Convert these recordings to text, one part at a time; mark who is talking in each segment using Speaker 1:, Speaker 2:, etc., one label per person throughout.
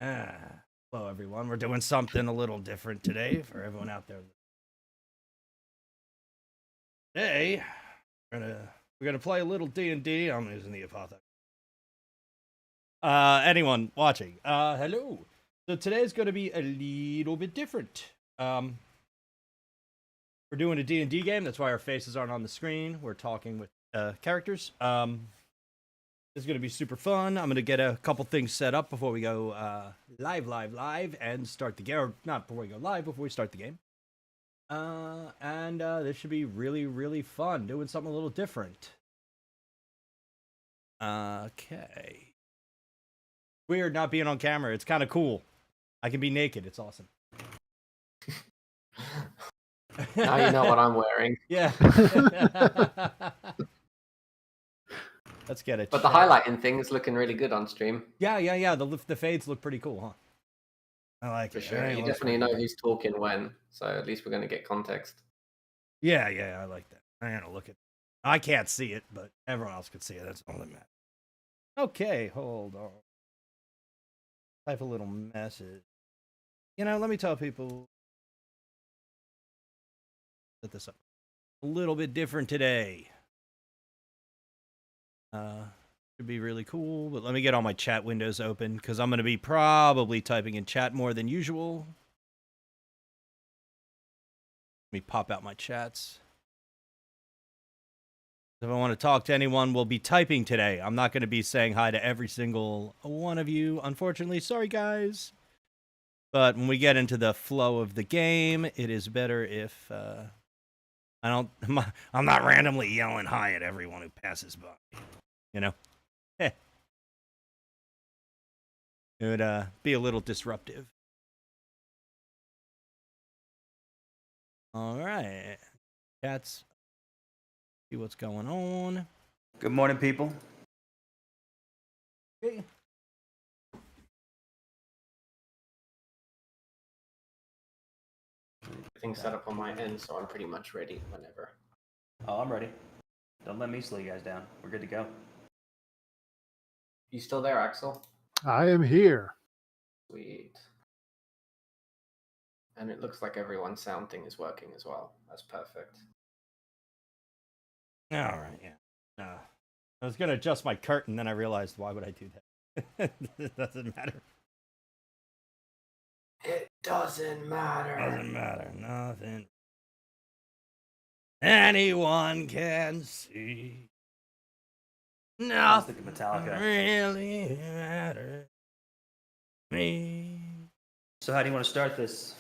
Speaker 1: Hello, everyone. We're doing something a little different today for everyone out there. Today, we're gonna play a little D&D. I'm using the apothecary. Anyone watching? Hello. So today's going to be a little bit different. We're doing a D&D game. That's why our faces aren't on the screen. We're talking with characters. This is going to be super fun. I'm going to get a couple things set up before we go live and start the game. Or not before we go live, before we start the game. This should be really, really fun. Doing something a little different. Okay. Weird not being on camera. It's kind of cool. I can be naked. It's awesome.
Speaker 2: Now you know what I'm wearing.
Speaker 1: Yeah. Let's get it.
Speaker 2: But the highlighting thing is looking really good on stream.
Speaker 1: Yeah. The fades look pretty cool, huh? I like
Speaker 2: For
Speaker 1: it.
Speaker 2: sure. You definitely know who's talking when, so at least we're going to get context.
Speaker 1: Yeah, I like that. I'm going to look at it. I can't see it, but everyone else can see it. That's all that matters. Okay, hold on. Type a little message. Let me tell people. Set this up. A little bit different today. Should be really cool, but let me get all my chat windows open because I'm going to be probably typing in chat more than usual. Let me pop out my chats. If I want to talk to anyone, we'll be typing today. I'm not going to be saying hi to every single one of you, unfortunately. Sorry, guys. But when we get into the flow of the game, it is better if I'm not randomly yelling hi at everyone who passes by. It would be a little disruptive. All right. Cats. See what's going on.
Speaker 3: Good morning, people.
Speaker 1: Okay.
Speaker 2: Everything's set up on my end, so I'm pretty much ready whenever.
Speaker 3: Oh, I'm ready. Don't let me slow you guys down. We're good to go.
Speaker 2: You still there, Axel?
Speaker 4: I am here.
Speaker 2: Sweet. And it looks like everyone's sound thing is working as well. That's perfect.
Speaker 1: All right, yeah. I was going to adjust my curtain, then I realized, why would I do that? It doesn't matter.
Speaker 2: It doesn't matter.
Speaker 1: Doesn't matter. Nothing. Anyone can see. Nothing
Speaker 3: Metallica.
Speaker 1: really matters to me.
Speaker 3: So how do you want to start this?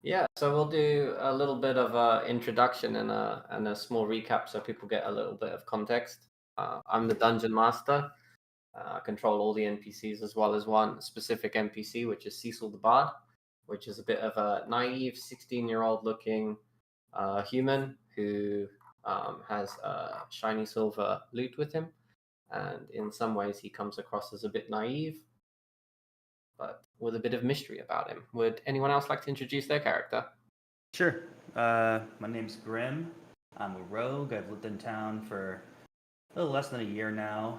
Speaker 2: Yeah, so we'll do a little bit of an introduction and a small recap so people get a little bit of context. I'm the Dungeon Master. I control all the NPCs as well as one specific NPC, which is Cecil the Bard, which is a bit of a naive 16-year-old looking human who has a shiny silver loot with him. And in some ways, he comes across as a bit naive, but with a bit of mystery about him. Would anyone else like to introduce their character?
Speaker 3: Sure. My name's Grim. I'm a rogue. I've lived in town for a little less than a year now.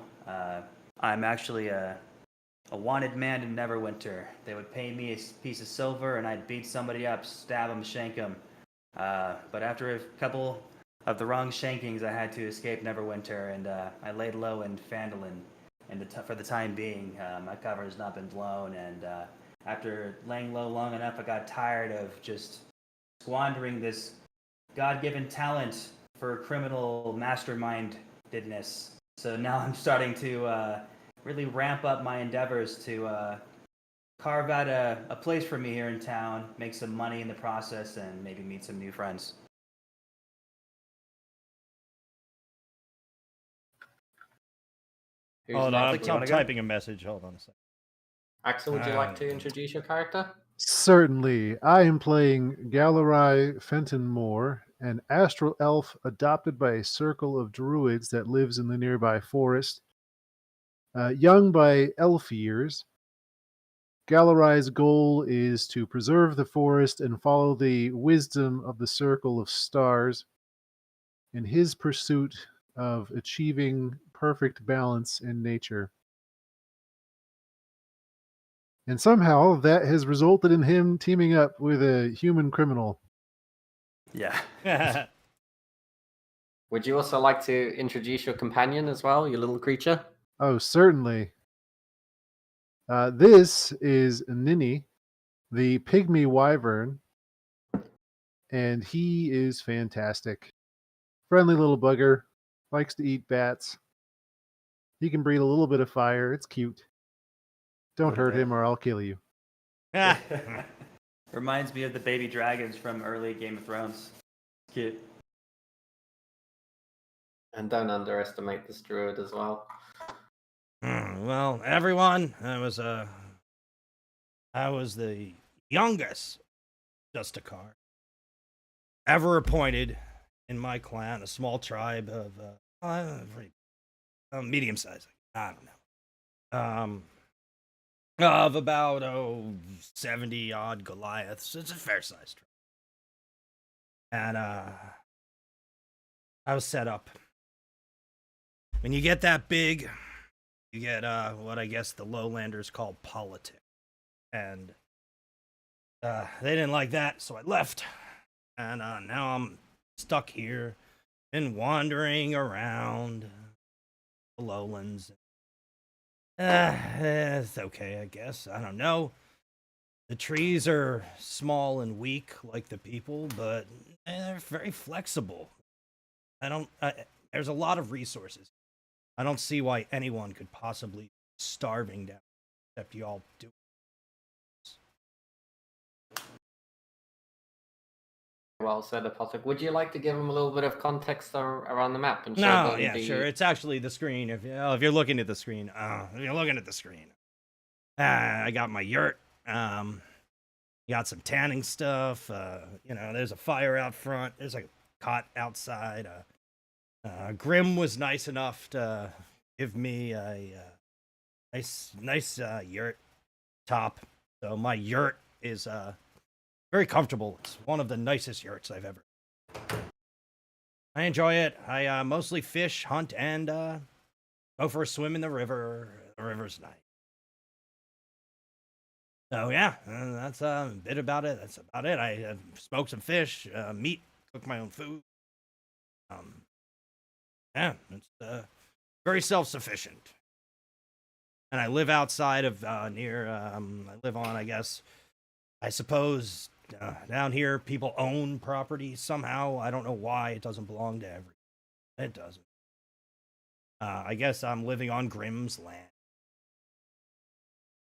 Speaker 3: I'm actually a wanted man in Neverwinter. They would pay me a piece of silver, and I'd beat somebody up, stab them, shank them. But after a couple of the wrong shankings, I had to escape Neverwinter, and I laid low in Phandalin. And for the time being, my cover has not been blown, and after laying low long enough, I got tired of just squandering this God-given talent for criminal mastermindedness. So now I'm starting to really ramp up my endeavors to carve out a place for me here in town, make some money in the process, and maybe meet some new friends.
Speaker 1: Hold on, I'm typing a message. Hold on a second.
Speaker 2: Axel, would you like to introduce your character?
Speaker 4: Certainly. I am playing Galarai Fentonmore, an astral elf adopted by a circle of druids that lives in the nearby forest. Young by elf years, Galarai's goal is to preserve the forest and follow the wisdom of the circle of stars in his pursuit of achieving perfect balance in nature. And somehow that has resulted in him teaming up with a human criminal.
Speaker 3: Yeah.
Speaker 2: Would you also like to introduce your companion as well, your little creature?
Speaker 4: Oh, certainly. This is Ninny, the pygmy wyvern, and he is fantastic. Friendly little bugger, likes to eat bats. He can breathe a little bit of fire. It's cute. Don't
Speaker 3: Little
Speaker 4: hurt
Speaker 3: bit.
Speaker 4: him or I'll kill you.
Speaker 3: Reminds me of the baby dragons from early Game of Thrones. Cute.
Speaker 2: And don't underestimate this druid as well.
Speaker 1: Well, everyone, I was the youngest Justicar ever appointed in my clan, a small tribe of medium sized. I don't know. Of about 70 odd Goliaths. It's a fair sized tribe. And I was set up. When you get that big, you get what I guess the lowlanders call politics. And they didn't like that, so I left. And now I'm stuck here and wandering around the lowlands. It's okay, I guess. I don't know. The trees are small and weak like the people, but they're very flexible. There's a lot of resources. I don't see why anyone could possibly be starving down, except you all do.
Speaker 2: Well said, Apothec. Would you like to give him a little bit of context around the map and show
Speaker 1: No,
Speaker 2: them
Speaker 1: yeah, sure. It's actually the screen. If you're looking at the screen, I got my yurt. Got some tanning stuff. There's a fire out front. There's a cot outside. Grim was nice enough to give me a nice yurt top. So my yurt is very comfortable. It's one of the nicest yurts I've ever. I enjoy it. I mostly fish, hunt, and go for a swim in the river. The river's nice. So yeah, that's a bit about it. That's about it. I smoke some fish, meat, cook my own food. Yeah, it's very self-sufficient. And I live outside of near. I live on, I suppose, down here. People own property somehow. I don't know why it doesn't belong to everyone. It doesn't. I guess I'm living on Grimm's land.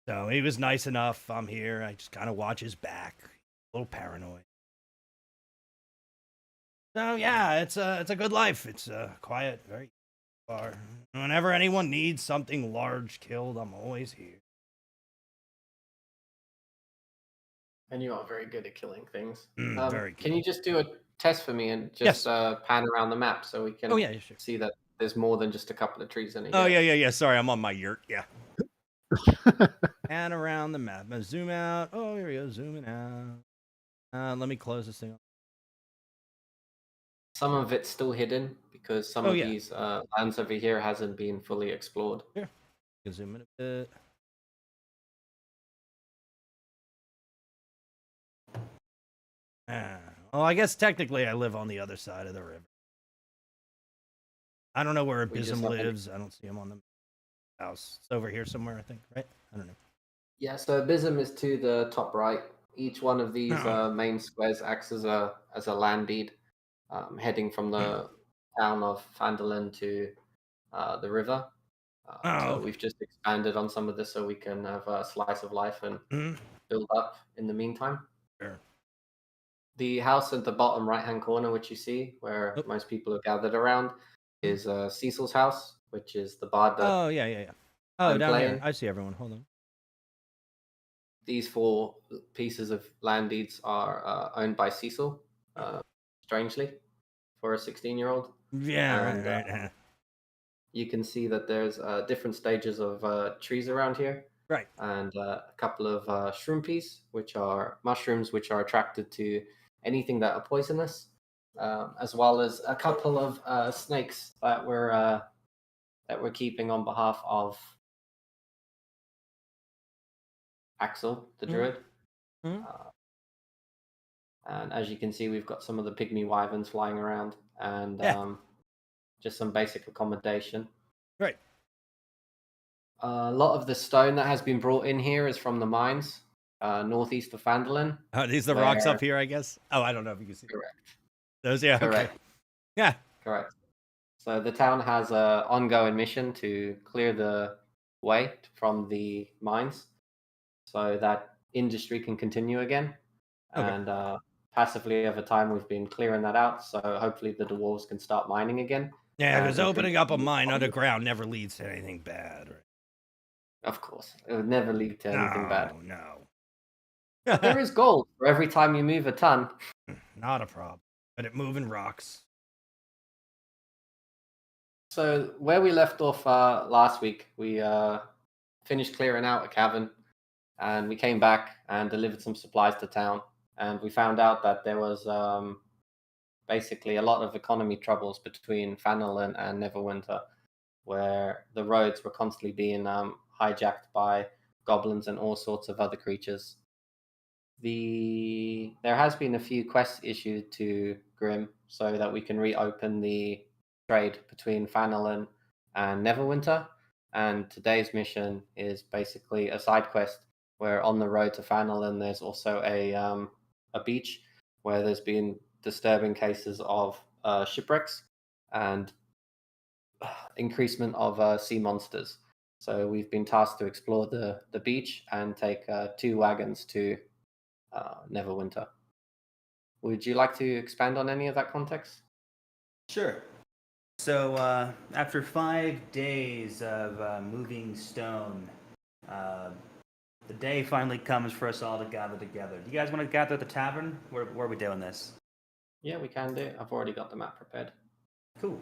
Speaker 1: So he was nice enough. I'm here. I just kind of watch his back. A little paranoid. So yeah, it's a good life. It's quiet, very far. Whenever anyone needs something large killed, I'm always here.
Speaker 2: And you are very good at killing things.
Speaker 1: Very good.
Speaker 2: Can you just do a test for me and just pan around the map so we can
Speaker 1: Sure.
Speaker 2: see that there's more than just a couple of trees in it?
Speaker 1: Oh, yeah. Sorry, I'm on my yurt. Yeah. And around the map. Now zoom out. Oh, here we go. Zooming out. Let me close this thing.
Speaker 2: Some of it's still hidden because some of these lands over here hasn't been fully explored.
Speaker 1: Here. Zoom in a bit. Well, I guess technically I live on the other side of the river. I don't know where Abysm lives. I don't see him on the house. It's over here somewhere, I think, right? I don't know.
Speaker 2: Yeah, so Abysm is to the top right. Each one of these main squares acts as a land deed, heading from the town of Phandalin to the river. So we've just expanded on some of this so we can have a slice of life and build up in the meantime.
Speaker 1: Sure.
Speaker 2: The house at the bottom right-hand corner, which you see, where most people are gathered around, is Cecil's house, which is the bard that...
Speaker 1: Oh, yeah. Oh, down here. I see everyone. Hold on.
Speaker 2: These 4 pieces of land deeds are owned by Cecil, strangely, for a 16-year-old.
Speaker 1: Yeah, right.
Speaker 2: You can see that there's different stages of trees around here.
Speaker 1: Right.
Speaker 2: And a couple of shroomies, which are mushrooms which are attracted to anything that are poisonous, as well as a couple of snakes that we're keeping on behalf of Axel, the
Speaker 1: Mhm.
Speaker 2: druid.
Speaker 1: Mhm.
Speaker 2: And as you can see, we've got some of the pygmy wyverns flying around, and
Speaker 1: Yeah.
Speaker 2: just some basic accommodation.
Speaker 1: Right.
Speaker 2: A lot of the stone that has been brought in here is from the mines northeast of Phandalin.
Speaker 1: Are these the rocks
Speaker 2: Where-
Speaker 1: up here, I guess? Oh, I don't know if you can see
Speaker 2: Correct.
Speaker 1: those. Yeah. Okay.
Speaker 2: Correct.
Speaker 1: Yeah.
Speaker 2: Correct. So the town has an ongoing mission to clear the way from the mines so that industry can continue again.
Speaker 1: Okay.
Speaker 2: And passively over time, we've been clearing that out. So hopefully the dwarves can start mining again.
Speaker 1: Yeah, because
Speaker 2: and
Speaker 1: opening up a
Speaker 2: increase-
Speaker 1: mine underground never leads to anything bad. Right?
Speaker 2: Of course, it would never lead to anything bad.
Speaker 1: No.
Speaker 2: But there is gold for every time you move a ton.
Speaker 1: Not a problem. But it moving rocks.
Speaker 2: So where we left off last week, we finished clearing out a cavern, and we came back and delivered some supplies to town. And we found out that there was basically a lot of economy troubles between Fanalan and Neverwinter, where the roads were constantly being hijacked by goblins and all sorts of other creatures. There has been a few quests issued to Grim so that we can reopen the trade between Fanalan and Neverwinter. And today's mission is basically a side quest where on the road to Fanalan there's also a beach where there's been disturbing cases of shipwrecks and increasement of sea monsters. So we've been tasked to explore the beach and take 2 wagons to Neverwinter. Would you like to expand on any of that context?
Speaker 3: Sure. So after 5 days of moving stone, the day finally comes for us all to gather together. Do you guys want to gather at the tavern? Where are we doing this?
Speaker 2: Yeah, we can do. I've already got the map prepared.
Speaker 3: Cool.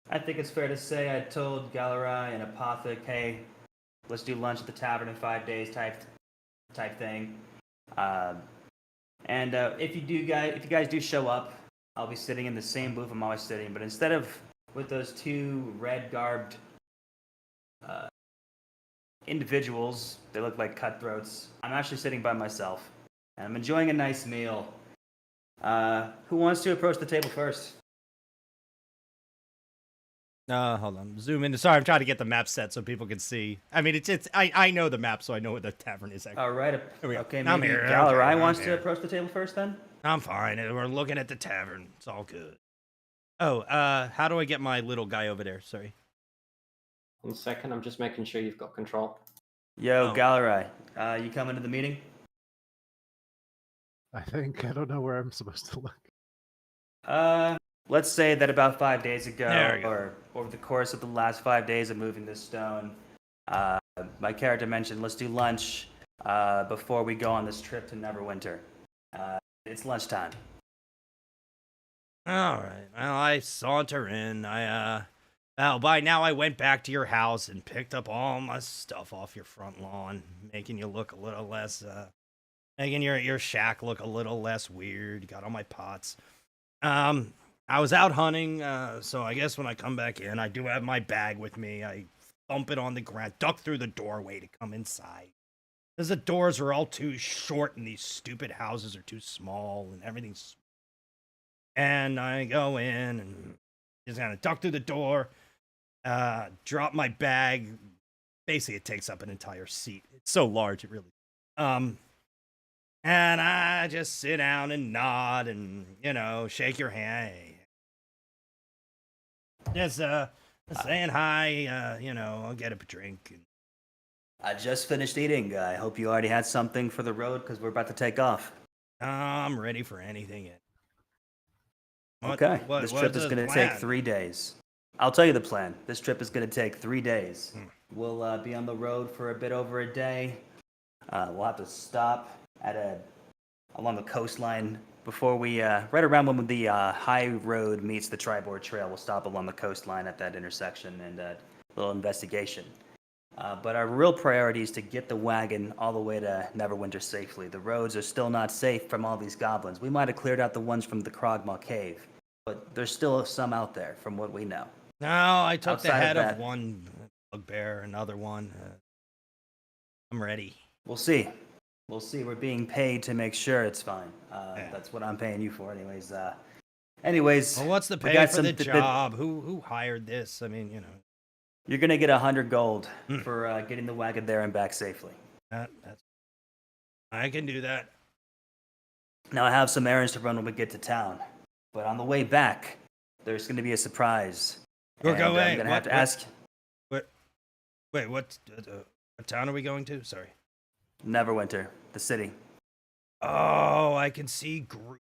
Speaker 3: I think it's fair to say I told Galerai and Apothic, hey, let's do lunch at the tavern in 5 days type thing. And if you guys do show up, I'll be sitting in the same booth I'm always sitting, but instead of with those 2 red garbed individuals, they look like cutthroats. I'm actually sitting by myself, and I'm enjoying a nice meal. Who wants to approach the table first?
Speaker 1: Hold on. Zoom in. Sorry, I'm trying to get the map set so people can see. I mean, I know the map, so I know what the tavern is.
Speaker 3: All right.
Speaker 1: Here we go.
Speaker 3: Okay,
Speaker 1: I'm
Speaker 3: maybe
Speaker 1: here.
Speaker 3: Galerai
Speaker 1: Okay,
Speaker 3: wants
Speaker 1: I'm
Speaker 3: to
Speaker 1: here.
Speaker 3: approach the table first then?
Speaker 1: I'm fine. We're looking at the tavern. It's all good. Oh, how do I get my little guy over there? Sorry.
Speaker 2: 1 second, I'm just making sure you've got control.
Speaker 3: Yo,
Speaker 1: Oh.
Speaker 3: Galerai, you coming to the meeting?
Speaker 4: I think I don't know where I'm supposed to look.
Speaker 3: Let's say that about 5 days ago,
Speaker 1: There we go.
Speaker 3: or over the course of the last 5 days of moving this stone, my character mentioned let's do lunch before we go on this trip to Neverwinter. It's lunchtime.
Speaker 1: All right. Well, I saunter in. Well, by now I went back to your house and picked up all my stuff off your front lawn, making you look a little less, making your shack look a little less weird. Got all my pots. I was out hunting, so I guess when I come back in, I do have my bag with me. I thump it on the ground, duck through the doorway to come inside. Because the doors are all too short and these stupid houses are too small and everything's... And I go in and just kind of duck through the door, drop my bag. Basically, it takes up an entire seat. It's so large, it really... And I just sit down and nod and, shake your hand. Just, saying hi, I'll get a drink.
Speaker 3: I just finished eating. I hope you already had something for the road because we're about to take off.
Speaker 1: I'm ready for anything.
Speaker 3: Okay, this trip is going to take 3 days. I'll tell you the plan. This trip is going to take 3 days. We'll be on the road for a bit over a day. We'll have to stop along the coastline before we, right around when the high road meets the Tribord Trail. We'll stop along the coastline at that intersection and a little investigation. But our real priority is to get the wagon all the way to Neverwinter safely. The roads are still not safe from all these goblins. We might have cleared out the ones from the Krogmaw Cave, but there's still some out there from what we know.
Speaker 1: No, I took the
Speaker 3: Outside of
Speaker 1: head of
Speaker 3: that-
Speaker 1: one bugbear, another one. I'm ready.
Speaker 3: We'll see. We'll see. We're being paid to make sure it's fine.
Speaker 1: Yeah.
Speaker 3: That's what I'm paying you for, anyways. Anyways,
Speaker 1: Well, what's the
Speaker 3: we
Speaker 1: pay
Speaker 3: got
Speaker 1: for
Speaker 3: some
Speaker 1: the
Speaker 3: th-
Speaker 1: job? Who hired this? I mean,
Speaker 3: You're gonna get 100 gold
Speaker 1: Hmm.
Speaker 3: for getting the wagon there and back safely.
Speaker 1: that's I can do that.
Speaker 3: Now I have some errands to run when we get to town, but on the way back, there's gonna be a surprise.
Speaker 1: Go
Speaker 3: and
Speaker 1: away.
Speaker 3: I'm gonna
Speaker 1: What-
Speaker 3: have to
Speaker 1: what-
Speaker 3: ask.
Speaker 1: Wait, what town are we going to? Sorry.
Speaker 3: Neverwinter, the city.
Speaker 1: Oh, I can see Groot.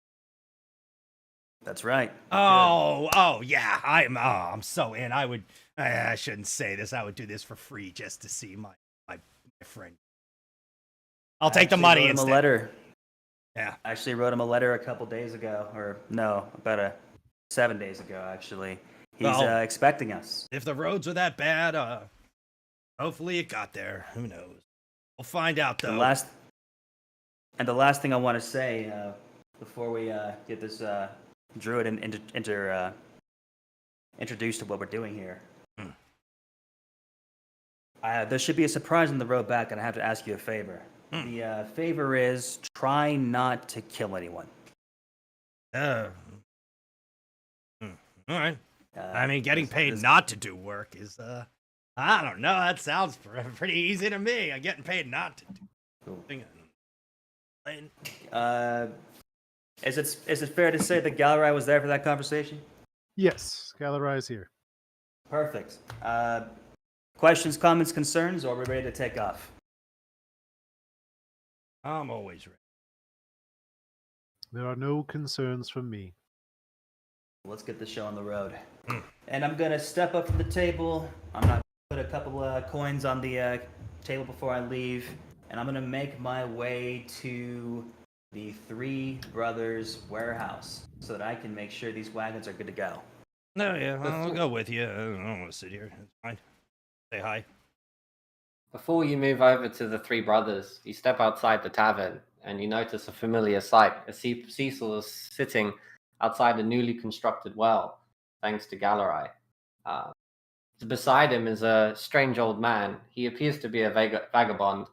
Speaker 3: That's right.
Speaker 1: Oh, yeah. I'm so in. I shouldn't say this. I would do this for free just to see my friend. I'll take the money
Speaker 3: Wrote him
Speaker 1: instead.
Speaker 3: a letter.
Speaker 1: Yeah.
Speaker 3: I actually wrote him a letter a couple days ago, or no, about 7 days ago, actually. He's
Speaker 1: Well-
Speaker 3: expecting us.
Speaker 1: If the roads are that bad, hopefully it got there. Who knows? We'll find out though.
Speaker 3: The last thing I want to say before we get this druid introduced to what we're doing here. There should be a surprise on the road back, and I have to ask you a favor. The favor is try not to kill anyone.
Speaker 1: All right. I mean, getting
Speaker 3: this-
Speaker 1: paid
Speaker 3: this-
Speaker 1: not to do work is I don't know. That sounds pretty easy to me. I'm getting paid not to do.
Speaker 3: Cool. Is it fair to say that Galerai was there for that conversation?
Speaker 4: Yes, Galarai is here.
Speaker 3: Perfect. Questions, comments, concerns, or are we ready to take off?
Speaker 1: I'm always ready.
Speaker 4: There are no concerns from me.
Speaker 3: Let's get the show on the road. And I'm gonna step up to the table. I'm not gonna put a couple of coins on the table before I leave, and I'm gonna make my way to the Three Brothers warehouse so that I can make sure these wagons are good to go.
Speaker 1: No, yeah, I'll go with you. I don't want to sit here. It's fine. Say hi.
Speaker 2: Before you move over to the Three Brothers, you step outside the tavern and you notice a familiar sight. Cecil is sitting outside a newly constructed well, thanks to Galerai. Beside him is a strange old man. He appears to be a vagabond,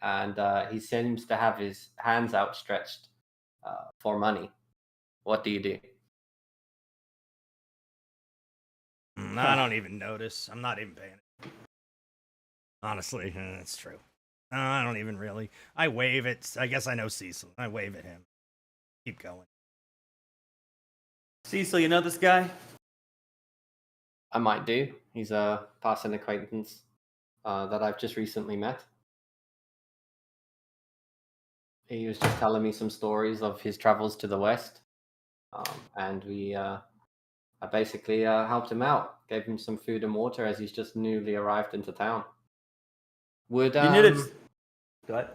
Speaker 2: and he seems to have his hands outstretched for money. What do you do?
Speaker 1: I don't even notice. I'm not even paying it. Honestly, that's true. I don't even really. I wave it. I guess I know Cecil. I wave at him. Keep going.
Speaker 3: Cecil, you know this guy?
Speaker 2: I might do. He's a passing acquaintance that I've just recently met. He was just telling me some stories of his travels to the west, and I basically helped him out, gave him some food and water as he's just newly arrived into town. Would
Speaker 3: You knew this. Go ahead.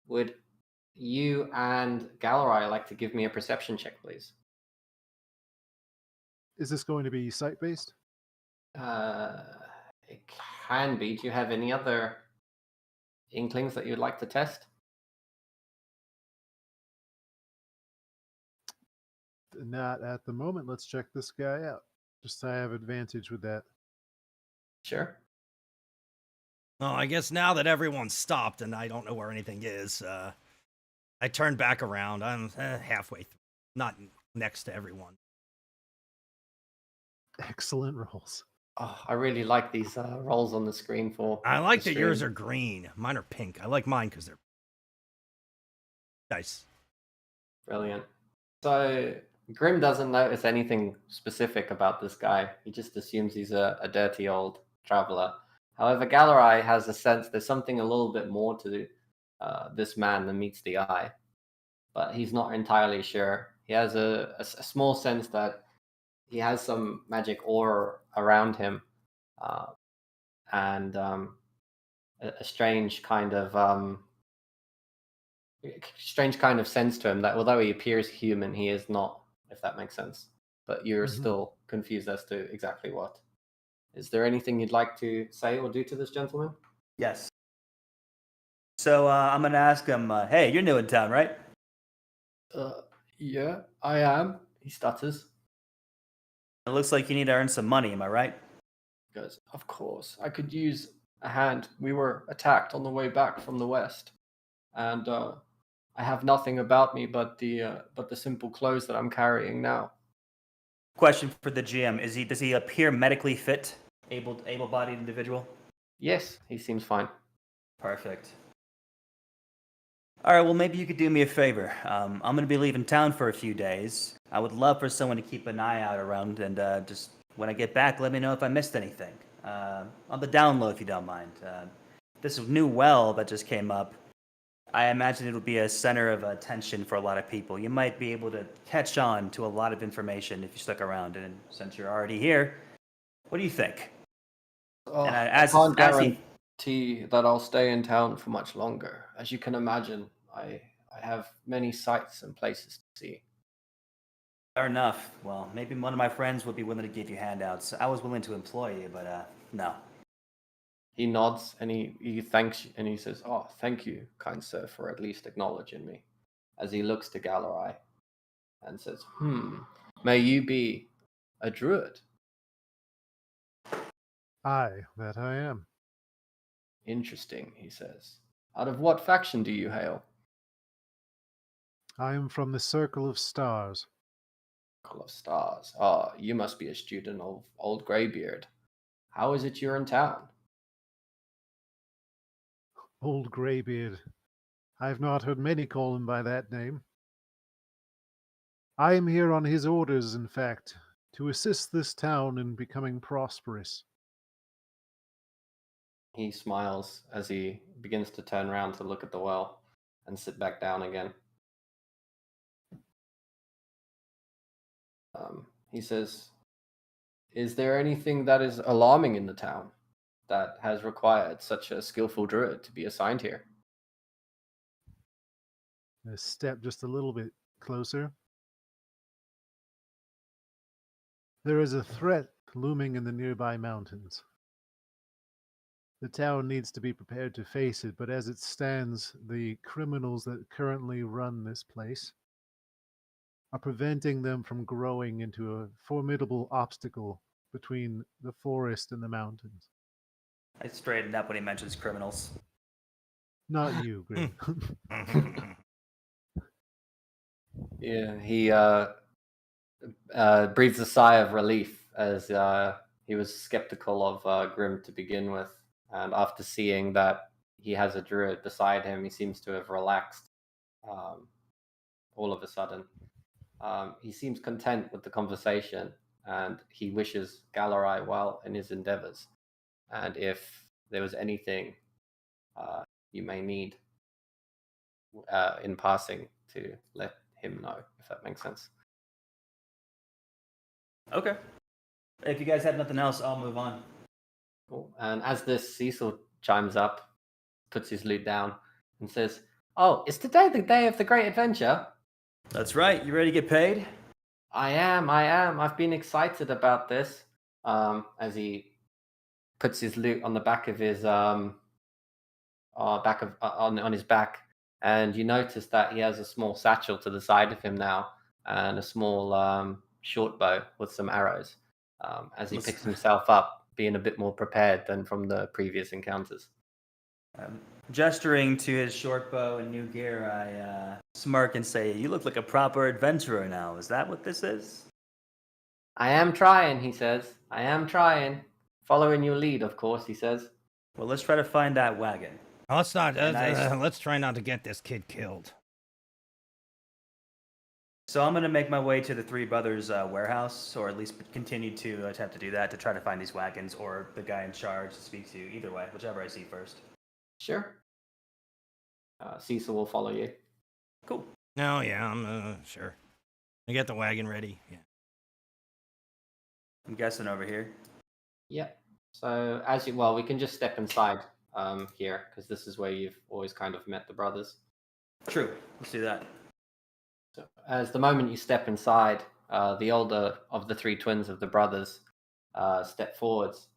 Speaker 2: would you and Galerai like to give me a perception check, please?
Speaker 4: Is this going to be site based?
Speaker 2: It can be. Do you have any other inklings that you'd like to test?
Speaker 4: Not at the moment. Let's check this guy out. Just I have advantage with that.
Speaker 2: Sure.
Speaker 1: Well, I guess now that everyone's stopped and I don't know where anything is, I turn back around. I'm halfway through, not next to everyone.
Speaker 4: Excellent rolls.
Speaker 2: Oh, I really like these rolls on the screen for.
Speaker 1: I like
Speaker 2: the
Speaker 1: that yours
Speaker 2: stream.
Speaker 1: are green. Mine are pink. I like mine because they're nice.
Speaker 2: Brilliant. So Grim doesn't notice anything specific about this guy. He just assumes he's a dirty old traveler. However, Galerai has a sense there's something a little bit more to this man than meets the eye, but he's not entirely sure. He has a small sense that he has some magic aura around him, and a strange kind of sense to him that although he appears human, he is not, if that makes sense. But you're still confused as to exactly what. Is there anything you'd like to say or do to this gentleman?
Speaker 3: Yes. So I'm going to ask him, hey, you're new in town, right?
Speaker 2: Yeah, I am. He stutters.
Speaker 3: It looks like you need to earn some money, am I right?
Speaker 2: He goes, of course. I could use a hand. We were attacked on the way back from the west, and I have nothing about me but the simple clothes that I'm carrying now.
Speaker 3: Question for the GM: does he appear medically fit, able-bodied individual?
Speaker 2: Yes, he seems fine.
Speaker 3: Perfect. All right, well, maybe you could do me a favor. I'm going to be leaving town for a few days. I would love for someone to keep an eye out around, and just when I get back, let me know if I missed anything. On the down low, if you don't mind. This new well that just came up, I imagine it'll be a center of attention for a lot of people. You might be able to catch on to a lot of information if you stuck around, and since you're already here, what do you think?
Speaker 2: Oh,
Speaker 3: And
Speaker 2: I
Speaker 3: as
Speaker 2: can't
Speaker 3: as he
Speaker 2: guarantee that I'll stay in town for much longer. As you can imagine, I have many sights and places to see.
Speaker 3: Fair enough. Well, maybe one of my friends would be willing to give you handouts. I was willing to employ you, but no.
Speaker 2: He nods and he thanks you and he says, "Oh, thank you, kind sir, for at least acknowledging me." As he looks to Galarai and says, may you be a druid?"
Speaker 4: Aye, that I am.
Speaker 2: "Interesting," he says. "Out of what faction do you hail?"
Speaker 4: I am from the Circle of Stars.
Speaker 2: "Circle of Stars. Ah, you must be a student of old Greybeard. How is it you're in town?"
Speaker 4: Old Greybeard. I've not heard many call him by that name. I am here on his orders, in fact, to assist this town in becoming prosperous.
Speaker 2: He smiles as he begins to turn around to look at the well and sit back down again. He says, "Is there anything that is alarming in the town that has required such a skillful druid to be assigned here?"
Speaker 4: I step just a little bit closer. There is a threat looming in the nearby mountains. The town needs to be prepared to face it, but as it stands, the criminals that currently run this place are preventing them from growing into a formidable obstacle between the forest and the mountains.
Speaker 3: I straightened up when he mentions criminals.
Speaker 4: Not you, Grim.
Speaker 2: Yeah, he breathes a sigh of relief as he was skeptical of Grim to begin with, and after seeing that he has a druid beside him, he seems to have relaxed all of a sudden. He seems content with the conversation, and he wishes Galarai well in his endeavors. And if there was anything you may need in passing, to let him know, if that makes sense.
Speaker 3: Okay. If you guys have nothing else, I'll move on.
Speaker 2: Cool. And as this, Cecil chimes up, puts his lute down, and says, "Oh, is today the day of the great adventure?"
Speaker 3: That's right. You ready to get paid?
Speaker 2: I am. I've been excited about this. As he puts his lute on the back of his on his back, and you notice that he has a small satchel to the side of him now, and a small short bow with some arrows. As he picks himself up, being a bit more prepared than from the previous encounters.
Speaker 3: Gesturing to his short bow and new gear, I smirk and say, "You look like a proper adventurer now. Is that what this is?"
Speaker 2: "I am trying," he says. "I am trying. Following your lead, of course," he says.
Speaker 3: Well, let's try to find that wagon.
Speaker 1: Let's not.
Speaker 3: And
Speaker 1: Let's try not to get this kid killed.
Speaker 3: So I'm going to make my way to the Three Brothers warehouse, or at least continue to attempt to do that, to try to find these wagons, or the guy in charge to speak to. Either way, whichever I see first.
Speaker 2: Sure. Cecil will follow you.
Speaker 3: Cool.
Speaker 1: No, yeah, I'm sure. I get the wagon ready. Yeah.
Speaker 3: I'm guessing over here.
Speaker 2: Yep. So we can just step inside here, because this is where you've always kind of met the brothers.
Speaker 3: True. Let's do that.
Speaker 2: So as the moment you step inside, the older of the three twins of the brothers step forwards,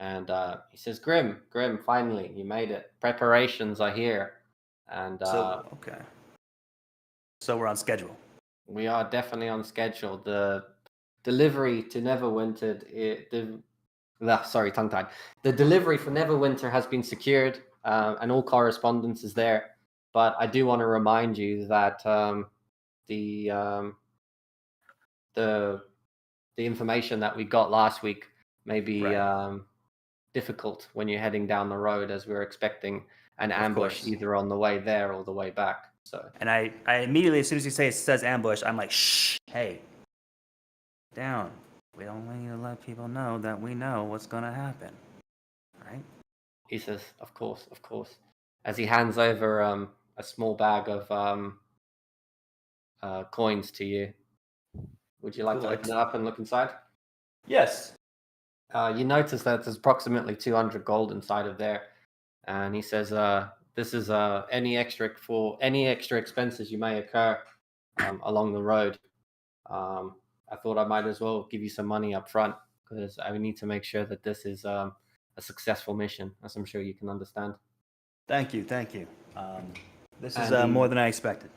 Speaker 2: and he says, Grim, finally, you made it. Preparations are here. And
Speaker 3: okay. So we're on schedule.
Speaker 2: We are definitely on schedule. The delivery to Neverwintered, the Sorry, tongue-tied. The delivery for Neverwinter has been secured, and all correspondence is there. But I do want to remind you that the information that we got last week may be difficult when you're heading down the road, as we're expecting an ambush either on the way there or the way back. So,
Speaker 3: and I immediately, as soon as you say it says ambush, I'm like, shh, hey, down. We don't need to let people know that we know what's gonna happen, right?
Speaker 2: he says, of course, as he hands over a small bag of coins to you. Would you like to open it up and look inside?
Speaker 3: Yes.
Speaker 2: You notice that there's approximately 200 gold inside of there, and he says, "This is any extra expenses you may occur along the road. I thought I might as well give you some money up front because I need to make sure that this is a successful mission, as I'm sure you can understand."
Speaker 3: Thank you. This is more than I expected.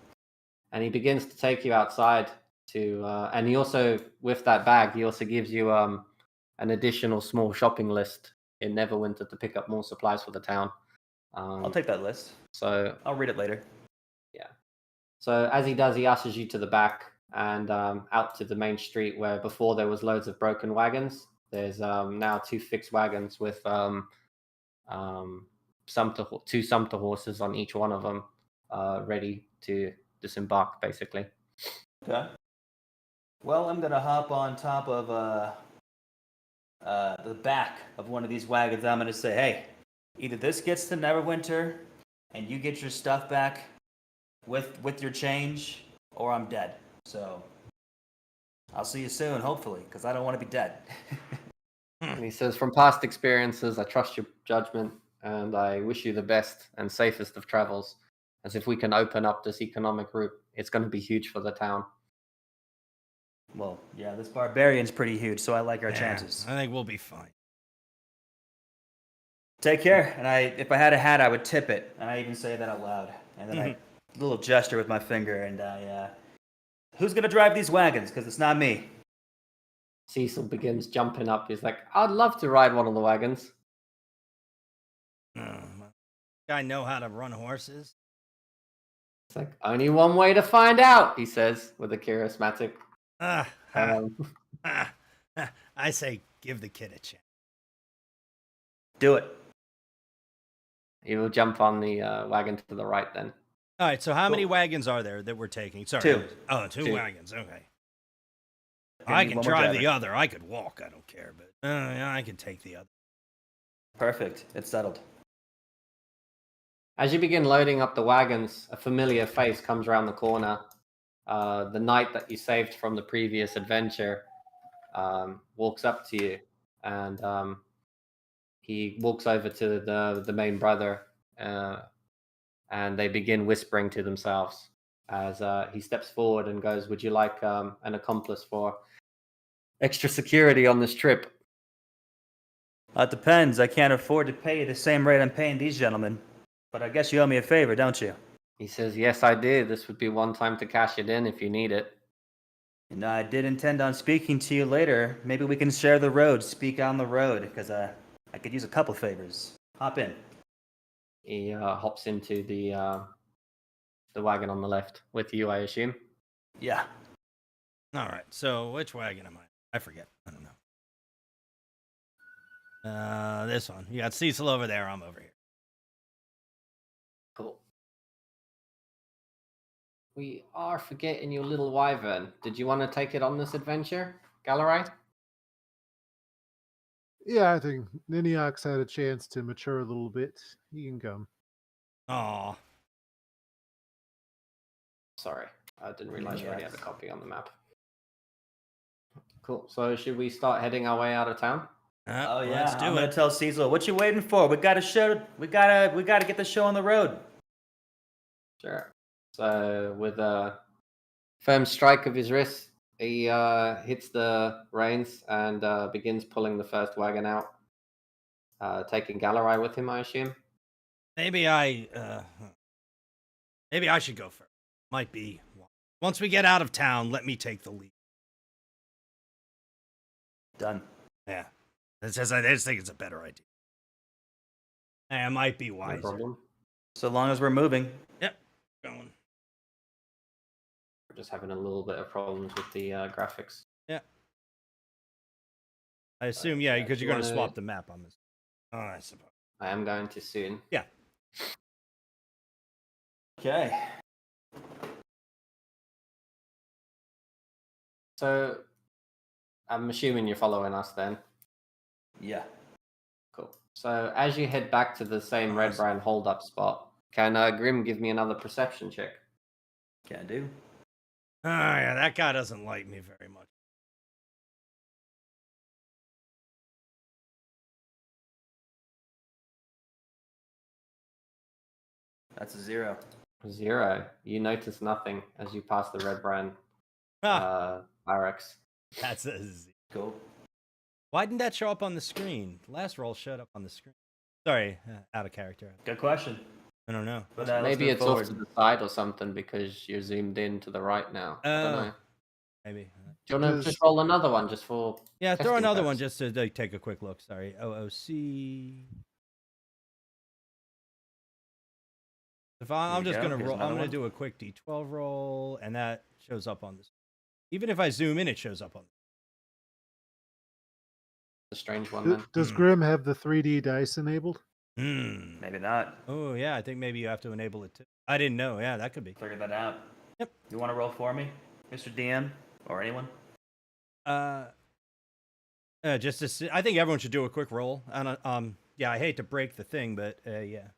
Speaker 2: And he begins to take you outside to, and he also, with that bag, he also gives you an additional small shopping list in Neverwinter to pick up more supplies for the town.
Speaker 3: I'll take that list.
Speaker 2: So
Speaker 3: I'll read it later.
Speaker 2: Yeah. So as he does, he ushers you to the back and out to the main street where before there was loads of broken wagons. There's now 2 fixed wagons with two sumpter horses on each one of them, ready to disembark, basically.
Speaker 3: Okay. Well, I'm gonna hop on top of the back of one of these wagons. I'm gonna say, hey, either this gets to Neverwinter and you get your stuff back with your change, or I'm dead. So I'll see you soon, hopefully, because I don't want to be dead.
Speaker 2: And he says, "From past experiences, I trust your judgment, and I wish you the best and safest of travels. As if we can open up this economic route, it's going to be huge for the town."
Speaker 3: Well, yeah, this barbarian's pretty huge, so I like our chances.
Speaker 1: I think we'll be fine.
Speaker 3: Take care. And if I had a hat, I would tip it. And I even say that out loud. And then I little gesture with my finger, and who's gonna drive these wagons? Because it's not me.
Speaker 2: Cecil begins jumping up. He's like, "I'd love to ride one of the wagons."
Speaker 1: Guy know how to run horses?
Speaker 2: It's like, "Only one way to find out," he says with a charismatic.
Speaker 1: I say give the kid a chance.
Speaker 3: Do it.
Speaker 2: He will jump on the wagon to the right then.
Speaker 1: All right, so how many wagons are there that we're taking? Sorry.
Speaker 3: 2.
Speaker 1: Oh, two wagons. Okay. I can drive the other. I could walk. I don't care, but I can take the other.
Speaker 3: Perfect. It's settled.
Speaker 2: As you begin loading up the wagons, a familiar face comes around the corner. The knight that you saved from the previous adventure walks up to you, and he walks over to the main brother, and they begin whispering to themselves as he steps forward and goes, "Would you like an accomplice for extra security on this trip?"
Speaker 3: It depends. I can't afford to pay you the same rate I'm paying these gentlemen. But I guess you owe me a favor, don't you?
Speaker 2: He says, "Yes, I do. This would be one time to cash it in if you need it."
Speaker 3: And I did intend on speaking to you later. Maybe we can share the road, speak on the road, because I could use a couple favors. Hop in.
Speaker 2: He hops into the wagon on the left with you, I assume.
Speaker 3: Yeah.
Speaker 1: All right, so which wagon am I? I forget. I don't know. This one. You got Cecil over there. I'm over here.
Speaker 2: Cool. We are forgetting your little wyvern. Did you want to take it on this adventure, Galarai?
Speaker 4: Yeah, I think Niniox had a chance to mature a little bit. He can come.
Speaker 1: Aw.
Speaker 2: Sorry, I didn't realize you already had a copy on the map. Cool. So should we start heading our way out of town?
Speaker 3: Oh yeah.
Speaker 1: Let's do
Speaker 3: I'm
Speaker 1: it.
Speaker 3: gonna tell Cecil, what you waiting for? We gotta show. We gotta get the show on the road.
Speaker 2: Sure. So with a firm strike of his wrist, he hits the reins and begins pulling the first wagon out, taking Galarai with him, I assume.
Speaker 1: Maybe I should go first. Might be. Once we get out of town, let me take the lead.
Speaker 3: Done.
Speaker 1: Yeah. I just think it's a better idea. I might be
Speaker 2: No
Speaker 1: wiser.
Speaker 2: problem.
Speaker 3: So long as we're moving.
Speaker 1: Yep. Going.
Speaker 2: We're just having a little bit of problems with the graphics.
Speaker 1: Yeah. I assume,
Speaker 2: yeah,
Speaker 1: because
Speaker 2: do
Speaker 1: you're
Speaker 2: you
Speaker 1: going to
Speaker 2: wanna-
Speaker 1: swap the map on this. Oh, I suppose.
Speaker 2: I am going to soon.
Speaker 1: Yeah.
Speaker 3: Okay.
Speaker 2: So, I'm assuming you're following us then.
Speaker 3: Yeah.
Speaker 2: Cool. So, as you head back to the same Red Brand hold-up spot, can Grim give me another perception check?
Speaker 3: Can do.
Speaker 1: Oh, yeah, that guy doesn't like me very much.
Speaker 3: That's a 0.
Speaker 2: 0. You notice nothing as you pass the Red Brand barracks.
Speaker 1: That's a Z.
Speaker 3: Cool.
Speaker 1: Why didn't that show up on the screen? Last roll showed up on the screen. Sorry, out of character.
Speaker 3: Good question.
Speaker 1: I don't know.
Speaker 3: But
Speaker 2: Maybe it's off to the side or something because you're zoomed in to the right now. I don't know.
Speaker 1: Maybe.
Speaker 2: Do you want to just roll another one just for...
Speaker 1: Yeah, throw
Speaker 2: testing
Speaker 1: another one
Speaker 2: purposes?
Speaker 1: just to take a quick look. Sorry. OOC. If I'm
Speaker 3: Here
Speaker 1: just
Speaker 3: you go.
Speaker 1: gonna
Speaker 3: Here's
Speaker 1: roll, I'm
Speaker 3: another
Speaker 1: gonna
Speaker 3: one.
Speaker 1: do a quick D12 roll, and that shows up on this. Even if I zoom in, it shows up on.
Speaker 2: A strange one then.
Speaker 4: Does Grim have the 3D dice enabled?
Speaker 3: Maybe not.
Speaker 1: Oh yeah, I think maybe you have to enable it too. I didn't know. Yeah, that could be.
Speaker 3: Figure that out.
Speaker 1: Yep.
Speaker 3: You want to roll for me, Mr. DM, or anyone?
Speaker 1: Just to see, I think everyone should do a quick roll. And yeah, I hate to break the thing, but yeah,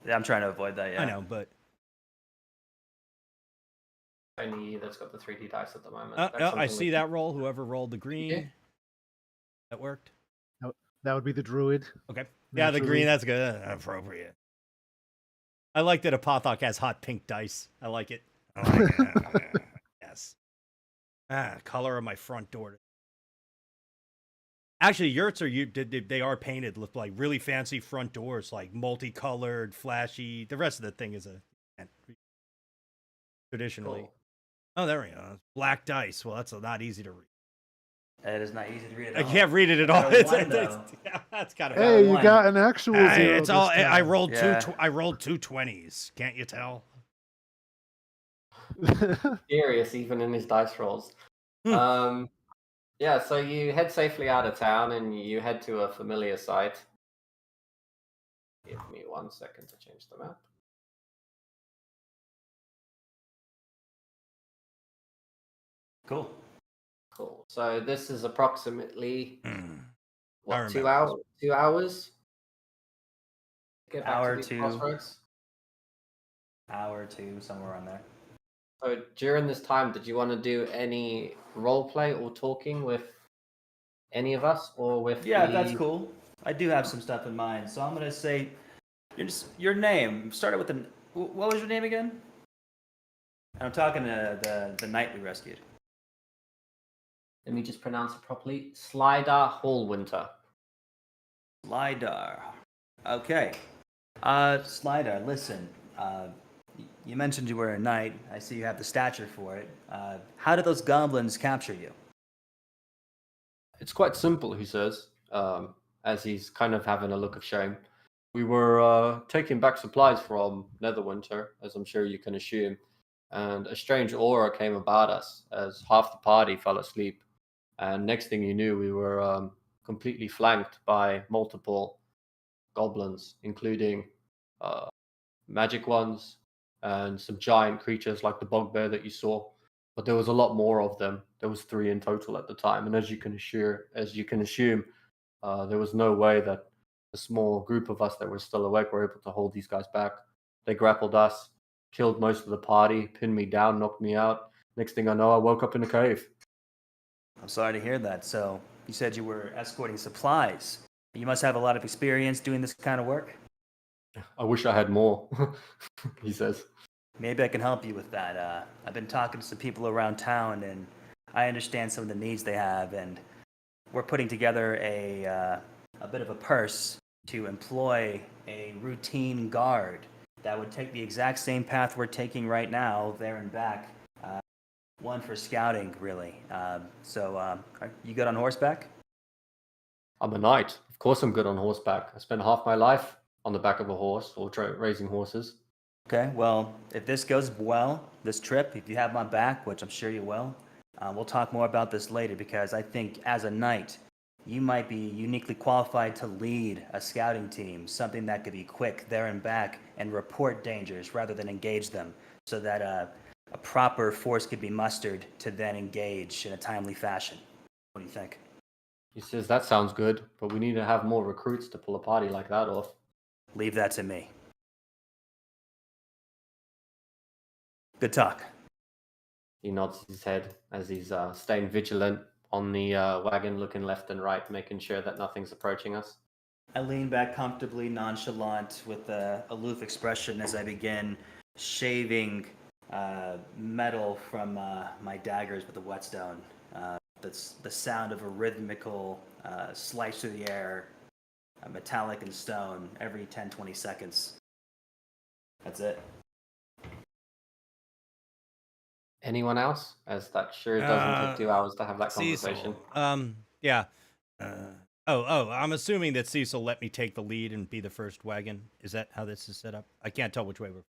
Speaker 3: Yeah, I'm trying to avoid that. Yeah.
Speaker 1: I know, but
Speaker 2: Only you that's got the 3D dice at the moment.
Speaker 1: oh,
Speaker 2: That's
Speaker 1: I
Speaker 2: something
Speaker 1: see
Speaker 2: we-
Speaker 1: that roll. Whoever rolled the green,
Speaker 2: Okay.
Speaker 1: that worked.
Speaker 4: That would be the druid.
Speaker 1: Okay. Yeah, the
Speaker 4: Naturally.
Speaker 1: green. That's good. Appropriate. I like that Apothok has hot pink dice. I like it. I like it. Yes. Color of my front door. Actually, yurts they are painted, look like really fancy front doors, like multicolored, flashy. The rest of the thing is traditionally.
Speaker 2: Cool.
Speaker 1: Oh, there we go. Black dice. Well, that's not easy to read.
Speaker 3: It is not easy to read at
Speaker 1: I
Speaker 3: all.
Speaker 1: can't read it at
Speaker 3: I
Speaker 1: all.
Speaker 3: got a one, though.
Speaker 1: Yeah, that's kind of.
Speaker 4: Hey, you
Speaker 3: one.
Speaker 4: got an actual
Speaker 1: Hey,
Speaker 4: zero.
Speaker 1: it's all.
Speaker 4: this
Speaker 1: I
Speaker 4: time.
Speaker 1: rolled
Speaker 3: Yeah.
Speaker 1: I rolled 2 20s. Can't you tell?
Speaker 2: Furious even in his dice rolls.
Speaker 1: Hmm.
Speaker 2: Yeah, so you head safely out of town and you head to a familiar site. Give me 1 second to change the map.
Speaker 3: Cool.
Speaker 2: Cool. So this is approximately
Speaker 1: I
Speaker 2: what, 2
Speaker 1: remember
Speaker 2: hours? 2 hours? Get back
Speaker 3: Hour
Speaker 2: to these
Speaker 3: two.
Speaker 2: crossroads.
Speaker 3: Hour or two, somewhere around there.
Speaker 2: So during this time, did you want to do any role play or talking with any of us or with
Speaker 3: Yeah,
Speaker 2: the...
Speaker 3: that's cool. I do have some stuff in mind, so I'm gonna say your name. Started with what was your name again? I'm talking to the knight we rescued.
Speaker 2: Let me just pronounce it properly. Slider Hallwinter.
Speaker 3: Slidar. Okay. Slidar, listen. You mentioned you were a knight. I see you have the stature for it. How did those goblins capture you?
Speaker 2: It's quite simple, he says, as he's kind of having a look of shame. We were taking back supplies from Netherwinter, as I'm sure you can assume, and a strange aura came about us as half the party fell asleep. And next thing you knew, we were completely flanked by multiple goblins, including magic ones and some giant creatures like the bugbear that you saw. But there was a lot more of them. There was 3 in total at the time, and as you can assume, there was no way that the small group of us that were still awake were able to hold these guys back. They grappled us, killed most of the party, pinned me down, knocked me out. Next thing I know, I woke up in a cave.
Speaker 3: I'm sorry to hear that. So you said you were escorting supplies. You must have a lot of experience doing this kind of work.
Speaker 2: I wish I had more, he says.
Speaker 3: Maybe I can help you with that. I've been talking to some people around town, and I understand some of the needs they have, and we're putting together a bit of a purse to employ a routine guard that would take the exact same path we're taking right now, there and back. One for scouting, really. So, are you good on horseback?
Speaker 2: I'm a knight. Of course, I'm good on horseback. I spent half my life on the back of a horse or raising horses.
Speaker 3: Okay, well, if this goes well, this trip, if you have my back, which I'm sure you will, we'll talk more about this later because I think as a knight, you might be uniquely qualified to lead a scouting team, something that could be quick there and back and report dangers rather than engage them, so that a proper force could be mustered to then engage in a timely fashion. What do you think?
Speaker 2: He says, that sounds good, but we need to have more recruits to pull a party like that off.
Speaker 3: Leave that to me. Good talk.
Speaker 2: He nods his head as he's staying vigilant on the wagon, looking left and right, making sure that nothing's approaching us.
Speaker 3: I lean back comfortably, nonchalant, with an aloof expression as I begin shaving metal from my daggers with a whetstone. That's the sound of a rhythmical slice through the air, metallic and stone, every 10-20 seconds. That's it.
Speaker 2: Anyone else? As that sure doesn't take 2 hours to have that
Speaker 1: Cecil.
Speaker 2: conversation.
Speaker 1: Yeah. I'm assuming that Cecil let me take the lead and be the first wagon. Is that how this is set up? I can't tell which way we're.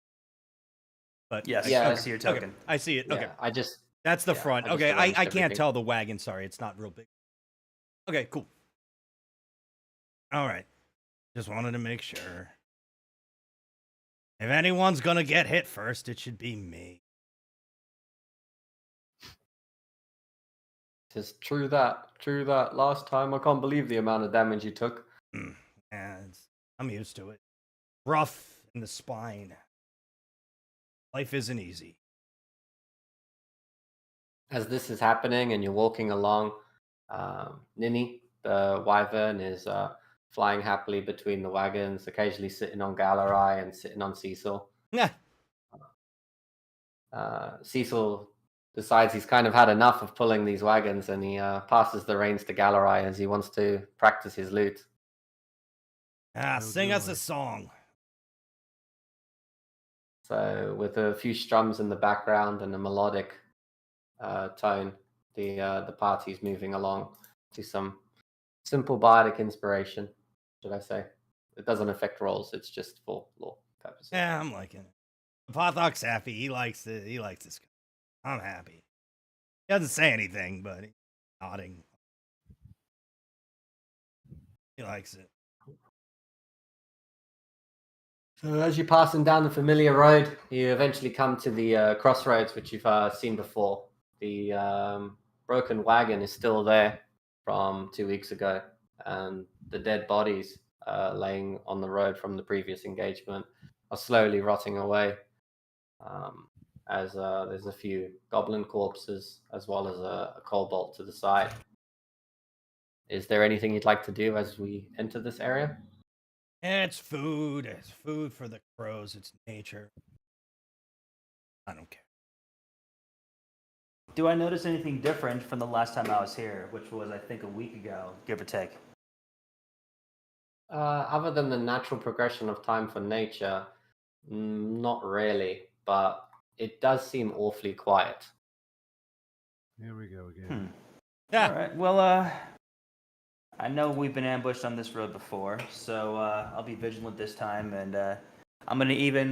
Speaker 1: But
Speaker 3: Yes,
Speaker 2: Yeah,
Speaker 3: I see your token.
Speaker 1: okay, I see it. Okay,
Speaker 2: Yeah,
Speaker 1: that's the
Speaker 2: yeah,
Speaker 1: front.
Speaker 2: I just
Speaker 1: Okay,
Speaker 2: arranged
Speaker 1: I can't
Speaker 2: everything.
Speaker 1: tell the wagon. Sorry, it's not real big. Okay, cool. All right. Just wanted to make sure. If anyone's gonna get hit first, it should be me.
Speaker 2: Just true that. Last time, I can't believe the amount of damage you took.
Speaker 1: And I'm used to it. Rough in the spine. Life isn't easy.
Speaker 2: As this is happening and you're walking along, Nini, the wyvern, is flying happily between the wagons, occasionally sitting on Galarai and sitting on Cecil.
Speaker 1: Yeah.
Speaker 2: Cecil decides he's kind of had enough of pulling these wagons, and he passes the reins to Galarai as he wants to practice his lute.
Speaker 1: Sing us a song.
Speaker 2: So, with a few strums in the background and a melodic tone, the party's moving along to some simple bardic inspiration, should I say. It doesn't affect rolls, it's just for lore purposes.
Speaker 1: Yeah, I'm liking it. Pothawk's happy. He likes it. He likes this guy. I'm happy. He doesn't say anything, but he's nodding. He likes it.
Speaker 2: So as you're passing down the familiar road, you eventually come to the crossroads, which you've seen before. The broken wagon is still there from 2 weeks ago, and the dead bodies laying on the road from the previous engagement are slowly rotting away, as there's a few goblin corpses as well as a cobalt to the side. Is there anything you'd like to do as we enter this area?
Speaker 1: It's food. It's food for the crows. It's nature. I don't care.
Speaker 3: Do I notice anything different from the last time I was here, which was, I think, a week ago, give or take?
Speaker 2: Other than the natural progression of time for nature, not really, but it does seem awfully quiet.
Speaker 4: Here we go again.
Speaker 1: Yeah.
Speaker 3: All right. Well, I know we've been ambushed on this road before, so I'll be vigilant this time, and I'm gonna even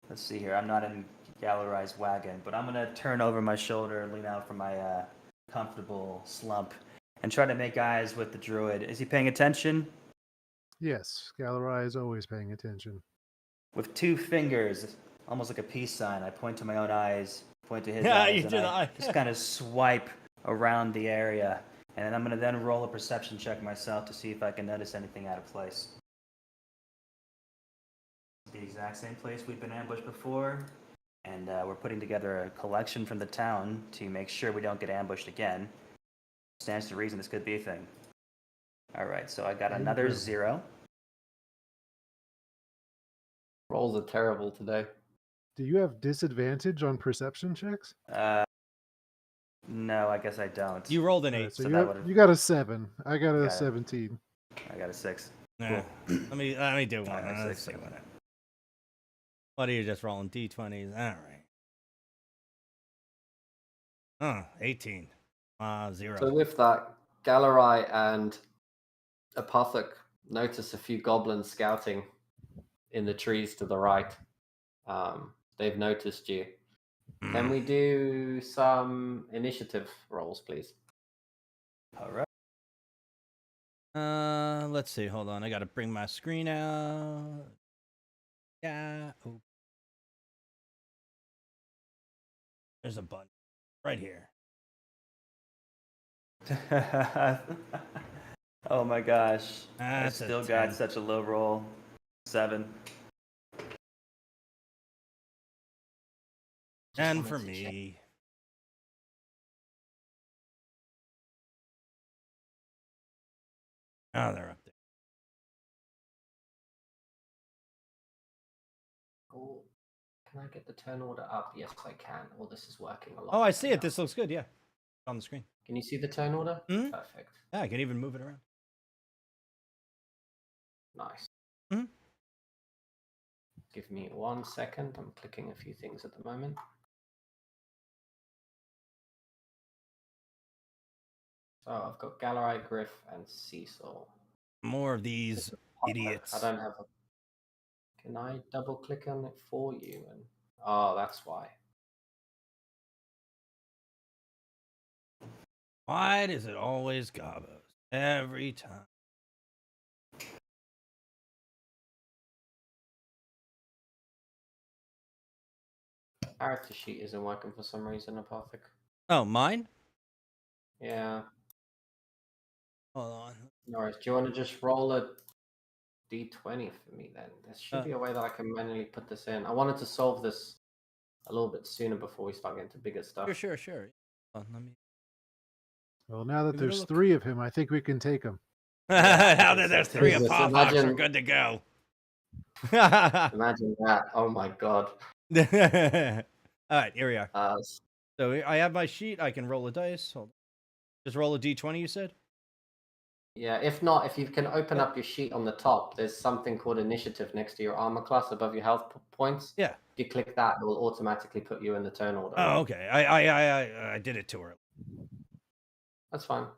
Speaker 3: let's see here. I'm not in Gallerai's wagon, but I'm gonna turn over my shoulder, lean out from my comfortable slump, and try to make eyes with the druid. Is he paying attention?
Speaker 4: Yes, Galarai is always paying attention.
Speaker 3: With 2 fingers, almost like a peace sign, I point to my own eyes, point to his
Speaker 1: Yeah,
Speaker 3: eyes,
Speaker 1: you
Speaker 3: and
Speaker 1: do the
Speaker 3: I
Speaker 1: eye.
Speaker 3: just kind of swipe around the area. And I'm going to then roll a perception check myself to see if I can notice anything out of place. The exact same place we've been ambushed before, and we're putting together a collection from the town to make sure we don't get ambushed again. Stands to reason this could be a thing. All right, so I got another
Speaker 4: Incredible.
Speaker 3: 0.
Speaker 2: Rolls are terrible today.
Speaker 4: Do you have disadvantage on perception checks?
Speaker 3: No, I guess I don't.
Speaker 1: You rolled an
Speaker 4: All
Speaker 1: 8.
Speaker 4: right, so
Speaker 3: so
Speaker 4: you,
Speaker 3: that
Speaker 4: have,
Speaker 3: would've-
Speaker 4: you got a 7. I got a
Speaker 3: Got it.
Speaker 4: 17.
Speaker 3: I got a 6.
Speaker 1: Yeah. Let me do one.
Speaker 3: I got
Speaker 1: Let's
Speaker 3: 6.
Speaker 1: see what are you just rolling? D20s. All right. 18. 0.
Speaker 2: So with that, Galarai and Apothec, notice a few goblins scouting in the trees to the right. They've noticed you. Can we do some initiative rolls, please?
Speaker 3: All right.
Speaker 1: Let's see. Hold on. I got to bring my screen out. Yeah. Oh. There's a button right here.
Speaker 3: Oh my gosh. I
Speaker 1: That's a
Speaker 3: still got
Speaker 1: 10.
Speaker 3: such a low roll. 7.
Speaker 1: And
Speaker 2: wanted
Speaker 1: for
Speaker 2: to check.
Speaker 1: me. Oh, they're up there.
Speaker 2: Oh, can I get the turn order up? Yes, I can. Oh, this is working a lot.
Speaker 1: Oh, I see
Speaker 2: better
Speaker 1: it.
Speaker 2: now.
Speaker 1: This looks good. Yeah. On the screen.
Speaker 2: Can you see the turn order?
Speaker 1: Mhm.
Speaker 2: Perfect.
Speaker 1: Yeah, I can even move it around.
Speaker 2: Nice.
Speaker 1: Mhm.
Speaker 2: Give me 1 second. I'm clicking a few things at the moment. So I've got Galarai, Griff, and Cecil.
Speaker 1: More of these idiots.
Speaker 2: I don't have a. Can I double click on it for you? And oh, that's why.
Speaker 1: Why does it always gobos? Every time.
Speaker 2: Character sheet isn't working for some reason, Apothec.
Speaker 1: Oh, mine?
Speaker 2: Yeah.
Speaker 1: Hold on.
Speaker 2: Norris, do you want to just roll a d20 for me then? There should be a way that I can manually put this in. I wanted to solve this a little bit sooner before we start getting to bigger stuff.
Speaker 1: Sure. Hold on, let me.
Speaker 4: Well, now that
Speaker 1: Give it a
Speaker 4: there's
Speaker 1: look.
Speaker 4: 3 of him, I think we can take him.
Speaker 1: Now that there's 3
Speaker 2: Jesus,
Speaker 1: Apothocks, we're
Speaker 2: imagine-
Speaker 1: good to go.
Speaker 2: Imagine that. Oh my god.
Speaker 1: All right, here we are. So I have my sheet. I can roll a dice. Hold on. Just roll a d20, you said?
Speaker 2: Yeah, if not, if you can open up your sheet on the top, there's something called initiative next to your armor class above your health points.
Speaker 1: Yeah.
Speaker 2: If you click that, it will automatically put you in the turn order.
Speaker 1: Oh, okay. I did it too early.
Speaker 2: That's fine.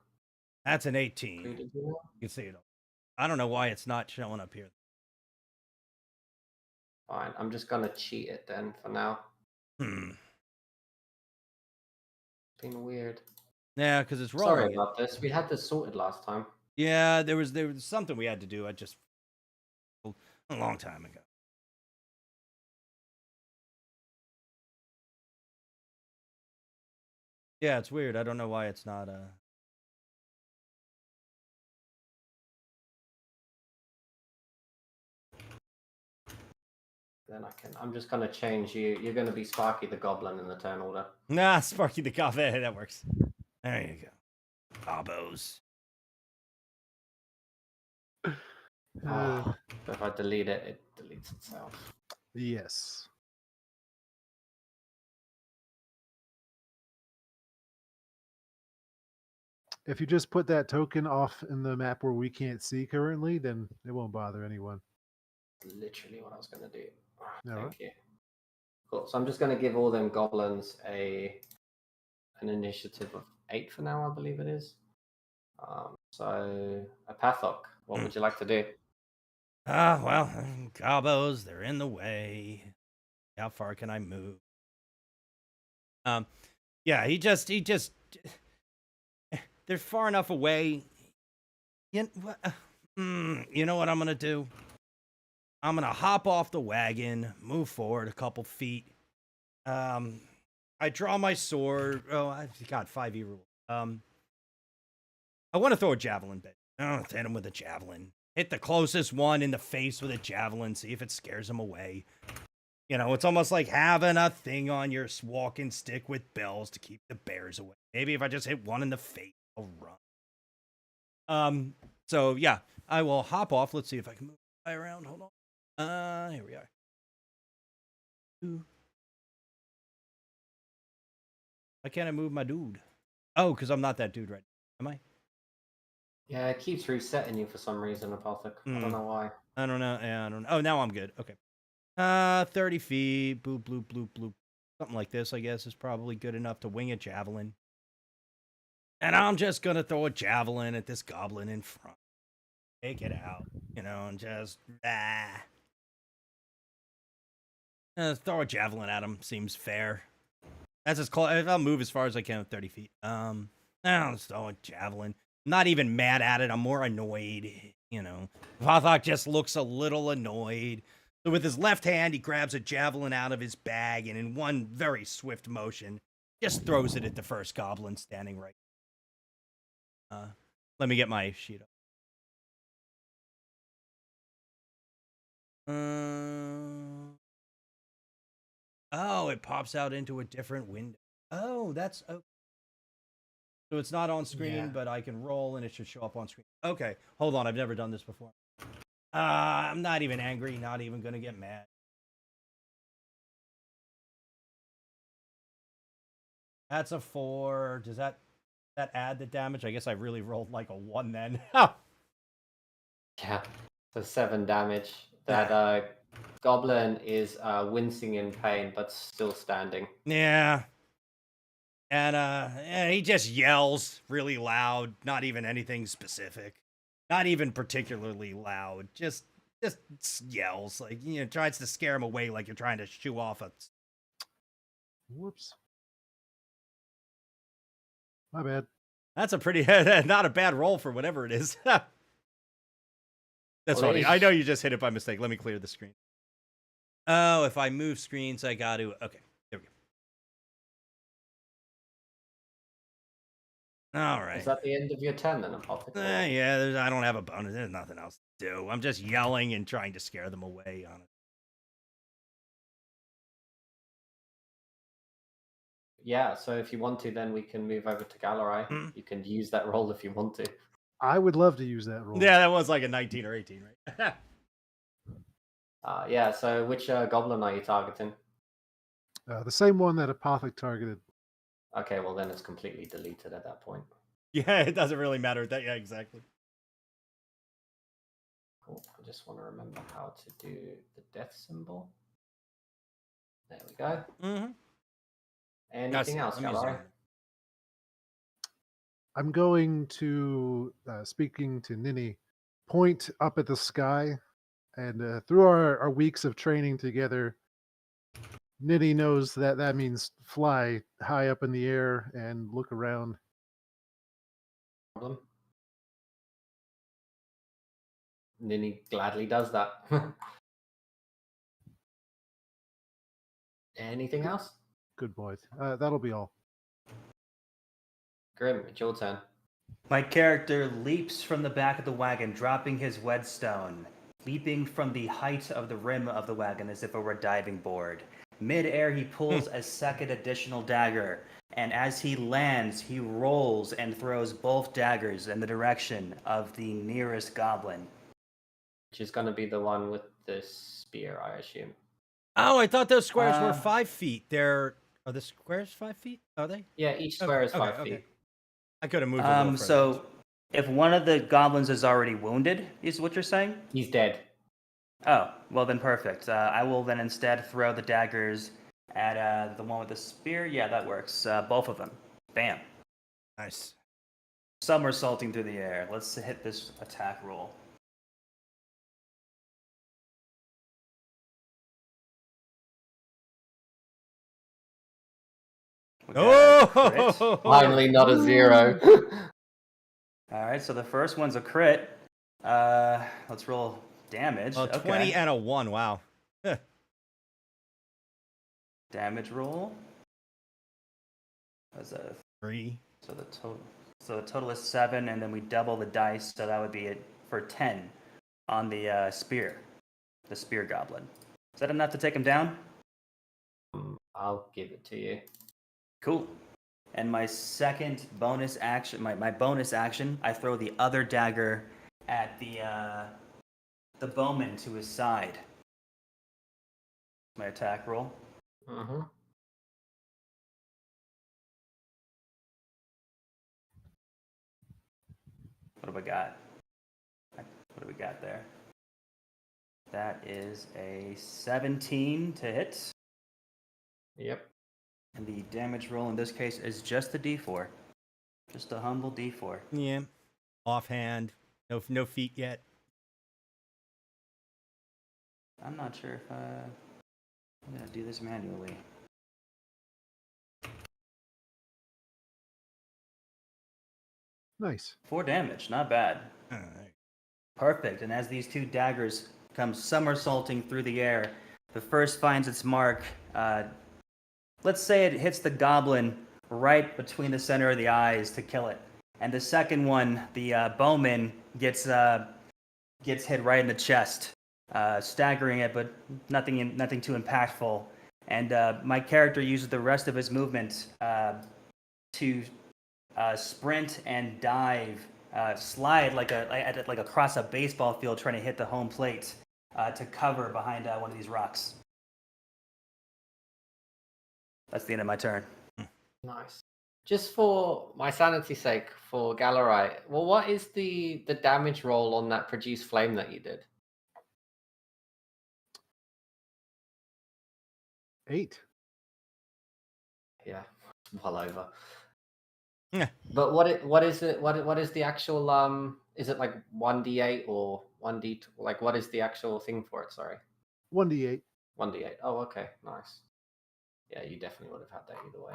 Speaker 1: That's an 18.
Speaker 2: Free to do that.
Speaker 1: You can see it. I don't know why it's not showing up here.
Speaker 2: Fine. I'm just gonna cheat it then for now.
Speaker 1: Hmm.
Speaker 2: It's been weird.
Speaker 1: Yeah, because it's rolling.
Speaker 2: Sorry about this. We had this sorted last time.
Speaker 1: Yeah, there was something we had to do. I just a long time ago. Yeah, it's weird. I don't know why it's not.
Speaker 2: Then I'm just gonna change you. You're gonna be Sparky the Goblin in the turn order.
Speaker 1: Nah, Sparky the Coffee. That works. There you go. Gobos.
Speaker 2: Oh, if I delete it, it deletes itself.
Speaker 4: Yes. If you just put that token off in the map where we can't see currently, then it won't bother anyone.
Speaker 2: Literally what I was gonna do.
Speaker 4: All
Speaker 2: Thank
Speaker 4: right.
Speaker 2: you. Cool. So I'm just gonna give all them goblins an initiative of 8 for now, I believe it is. So a Pathok, what would you like to do?
Speaker 1: Well, gobos, they're in the way. How far can I move? Yeah, he just they're far enough away. You know what I'm gonna do? I'm gonna hop off the wagon, move forward a couple feet. I draw my sword. Oh, I've got 5e rule. I want to throw a javelin bit. Oh, hit him with a javelin. Hit the closest one in the face with a javelin. See if it scares him away. You know, it's almost like having a thing on your walking stick with bells to keep the bears away. Maybe if I just hit one in the face, I'll run. So yeah, I will hop off. Let's see if I can move my around. Hold on. Here we are. Why can't I move my dude? Oh, because I'm not that dude right now. Am I?
Speaker 2: Yeah, it keeps resetting you for some reason, Apothec. I don't know why.
Speaker 1: I don't know. Yeah, I don't know. Oh, now I'm good. Okay. 30 feet. Boop, bloop, bloop, bloop. Something like this, I guess, is probably good enough to wing a javelin. And I'm just going to throw a javelin at this goblin in front. take it out, and just throw a javelin at him. Seems fair. That's as close. I'll move as far as I can with 30 feet. I'll just throw a javelin. I'm not even mad at it. I'm more annoyed. Vathok just looks a little annoyed. So with his left hand, he grabs a javelin out of his bag and in one very swift motion, just throws it at the first goblin standing right. Let me get my sheet up. Oh, it pops out into a different window. Oh, that's okay. So it's not on screen, but I can roll and it should show up on screen. Okay, hold on. I've never done this before. I'm not even angry. Not even going to get mad. That's a 4. Does that add the damage? I guess I really rolled like a 1 then.
Speaker 2: Yeah, so 7 damage. That goblin is wincing in pain, but still standing.
Speaker 1: Yeah. And he just yells really loud. Not even anything specific. Not even particularly loud. Just yells. Like, tries to scare him away like you're trying to shoo off a...
Speaker 4: Whoops. My bad.
Speaker 1: That's a pretty... not a bad roll for whatever it is. That's
Speaker 2: Well,
Speaker 1: funny. I know you just hit it by mistake. Let me clear the screen. Oh, if I move screens, I got to... Okay, there we go. All right.
Speaker 2: Is that the end of your turn then, Apothecary?
Speaker 1: Yeah, I don't have a bonus. There's nothing else to do. I'm just yelling and trying to scare them away on it.
Speaker 2: Yeah, so if you want to, then we can move over to Galarai. You can use that roll if you want to.
Speaker 4: I would love to use that roll.
Speaker 1: Yeah, that was like a 19 or 18, right?
Speaker 2: Yeah, so which goblin are you targeting?
Speaker 4: The same one that Apothec targeted.
Speaker 2: Okay, well then it's completely deleted at that point.
Speaker 1: Yeah, it doesn't really matter. Yeah, exactly.
Speaker 2: Cool. I just want to remember how to do the death symbol. There we go.
Speaker 1: Mm-hmm.
Speaker 2: Anything else, Galarai?
Speaker 4: I'm going to, speaking to Nini, point up at the sky. And through our weeks of training together, Nini knows that means fly high up in the air and look around.
Speaker 2: Problem. Nini gladly does that. Anything else?
Speaker 4: Good boy. That'll be all.
Speaker 2: Grim, it's your turn.
Speaker 3: My character leaps from the back of the wagon, dropping his whetstone, leaping from the height of the rim of the wagon as if it were a diving board. Mid-air, he pulls a second additional dagger, and as he lands, he rolls and throws both daggers in the direction of the nearest goblin.
Speaker 2: Which is going to be the one with the spear, I assume.
Speaker 1: Oh, I thought those squares were 5 feet. Are the squares 5 feet? Are they?
Speaker 2: Yeah, each square is 5 feet.
Speaker 1: I could have moved a little further.
Speaker 3: So, if one of the goblins is already wounded, is what you're saying?
Speaker 2: He's dead.
Speaker 3: Oh, well then perfect. I will then instead throw the daggers at the one with the spear. Yeah, that works. Both of them. Bam.
Speaker 1: Nice.
Speaker 3: Somersaulting through the air. Let's hit this attack roll.
Speaker 1: Oh!
Speaker 2: Finally, not a 0.
Speaker 3: All right, so the first one's a crit. Let's roll damage.
Speaker 1: Oh, 20 and a 1. Wow.
Speaker 3: Damage roll. That's a
Speaker 1: 3.
Speaker 3: So the total is 7, and then we double the dice, so that would be it for 10 on the spear goblin. Is that enough to take him down?
Speaker 2: I'll give it to you.
Speaker 3: Cool. And my second bonus action, my bonus action, I throw the other dagger at the bowman to his side. My attack roll.
Speaker 2: Mm-hmm.
Speaker 3: What do we got? What do we got there? That is a 17 to hit.
Speaker 2: Yep.
Speaker 3: And the damage roll in this case is just a d4. Just a humble d4.
Speaker 1: Yeah. Offhand. No feet yet.
Speaker 3: I'm not sure if I'm gonna do this manually.
Speaker 4: Nice.
Speaker 3: 4 damage, not bad. Perfect. And as these 2 daggers come somersaulting through the air, the first finds its mark. Let's say it hits the goblin right between the center of the eyes to kill it, and the second one, the bowman, gets hit right in the chest, staggering it, but nothing too impactful. And my character uses the rest of his movement to sprint and dive, slide like across a baseball field, trying to hit the home plate to cover behind one of these rocks. That's the end of my turn.
Speaker 2: Nice. Just for my sanity's sake, for Galarai, well, what is the damage roll on that produce flame that you did?
Speaker 4: 8.
Speaker 2: Yeah, it's well over.
Speaker 1: Yeah.
Speaker 2: But what is it? What is the actual Is it like 1d8 or 1d? Like what is the actual thing for it? Sorry.
Speaker 4: 1d8.
Speaker 2: 1d8. Oh, okay, nice. Yeah, you definitely would have had that either way.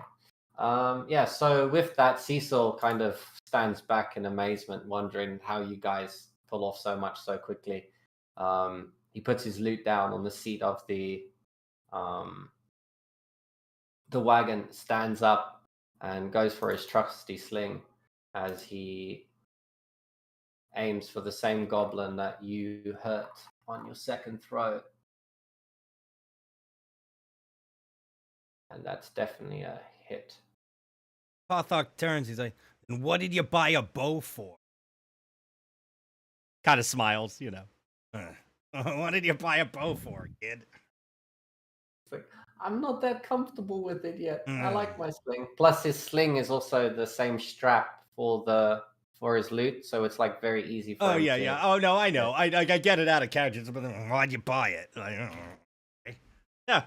Speaker 2: Yeah, so with that, Cecil kind of stands back in amazement, wondering how you guys pull off so much so quickly. He puts his loot down on the seat of the wagon, stands up, and goes for his trusty sling as he aims for the same goblin that you hurt on your second throw. And that's definitely a hit.
Speaker 1: Pothok turns. He's like, "And what did you buy a bow for?" Kind of smiles, you know. What did you buy a bow for, kid?
Speaker 2: It's like, I'm not that comfortable with it yet. I like my sling. Plus, his sling is also the same strap for his loot, so it's like very easy for
Speaker 1: Oh
Speaker 2: him
Speaker 1: yeah,
Speaker 2: to...
Speaker 1: yeah. Oh no, I know. I get it out of character, but then, why'd you buy it? Like, yeah,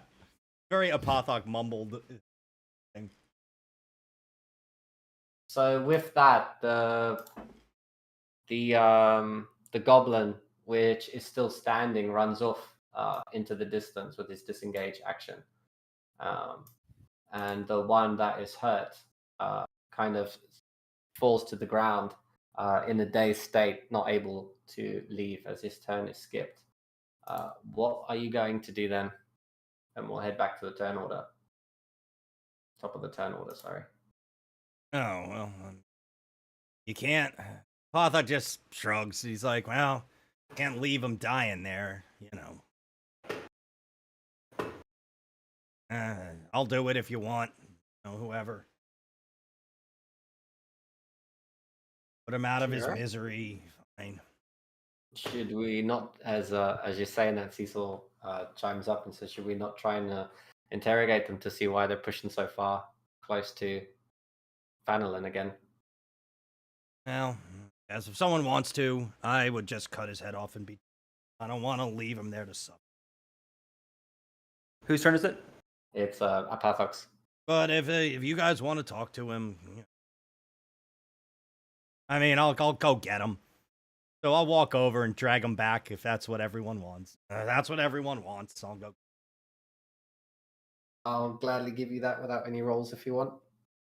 Speaker 1: very Apothok mumbled. Thing.
Speaker 2: So with that, the goblin, which is still standing, runs off into the distance with his disengage action, and the one that is hurt kind of falls to the ground in a dazed state, not able to leave as his turn is skipped. What are you going to do then? And we'll head back to the turn order. Top of the turn order, sorry.
Speaker 1: Oh well, you can't. Pothok just shrugs. He's like, "Well, can't leave him dying there, you know. I'll do it if you want, you know, whoever. Put him out of his
Speaker 2: Sure.
Speaker 1: misery. Fine."
Speaker 2: Should we not, as you're saying that, Cecil chimes up and says, should we not try and interrogate them to see why they're pushing so far close to Fanelin again?
Speaker 1: Well, as if someone wants to, I would just cut his head off and be. I don't want to leave him there to suffer.
Speaker 3: Whose turn is it?
Speaker 2: It's Apathox.
Speaker 1: But if you guys want to talk to him, I mean, I'll go get him. So I'll walk over and drag him back if that's what everyone wants. That's what everyone wants. I'll go.
Speaker 2: I'll gladly give you that without any rolls if you want.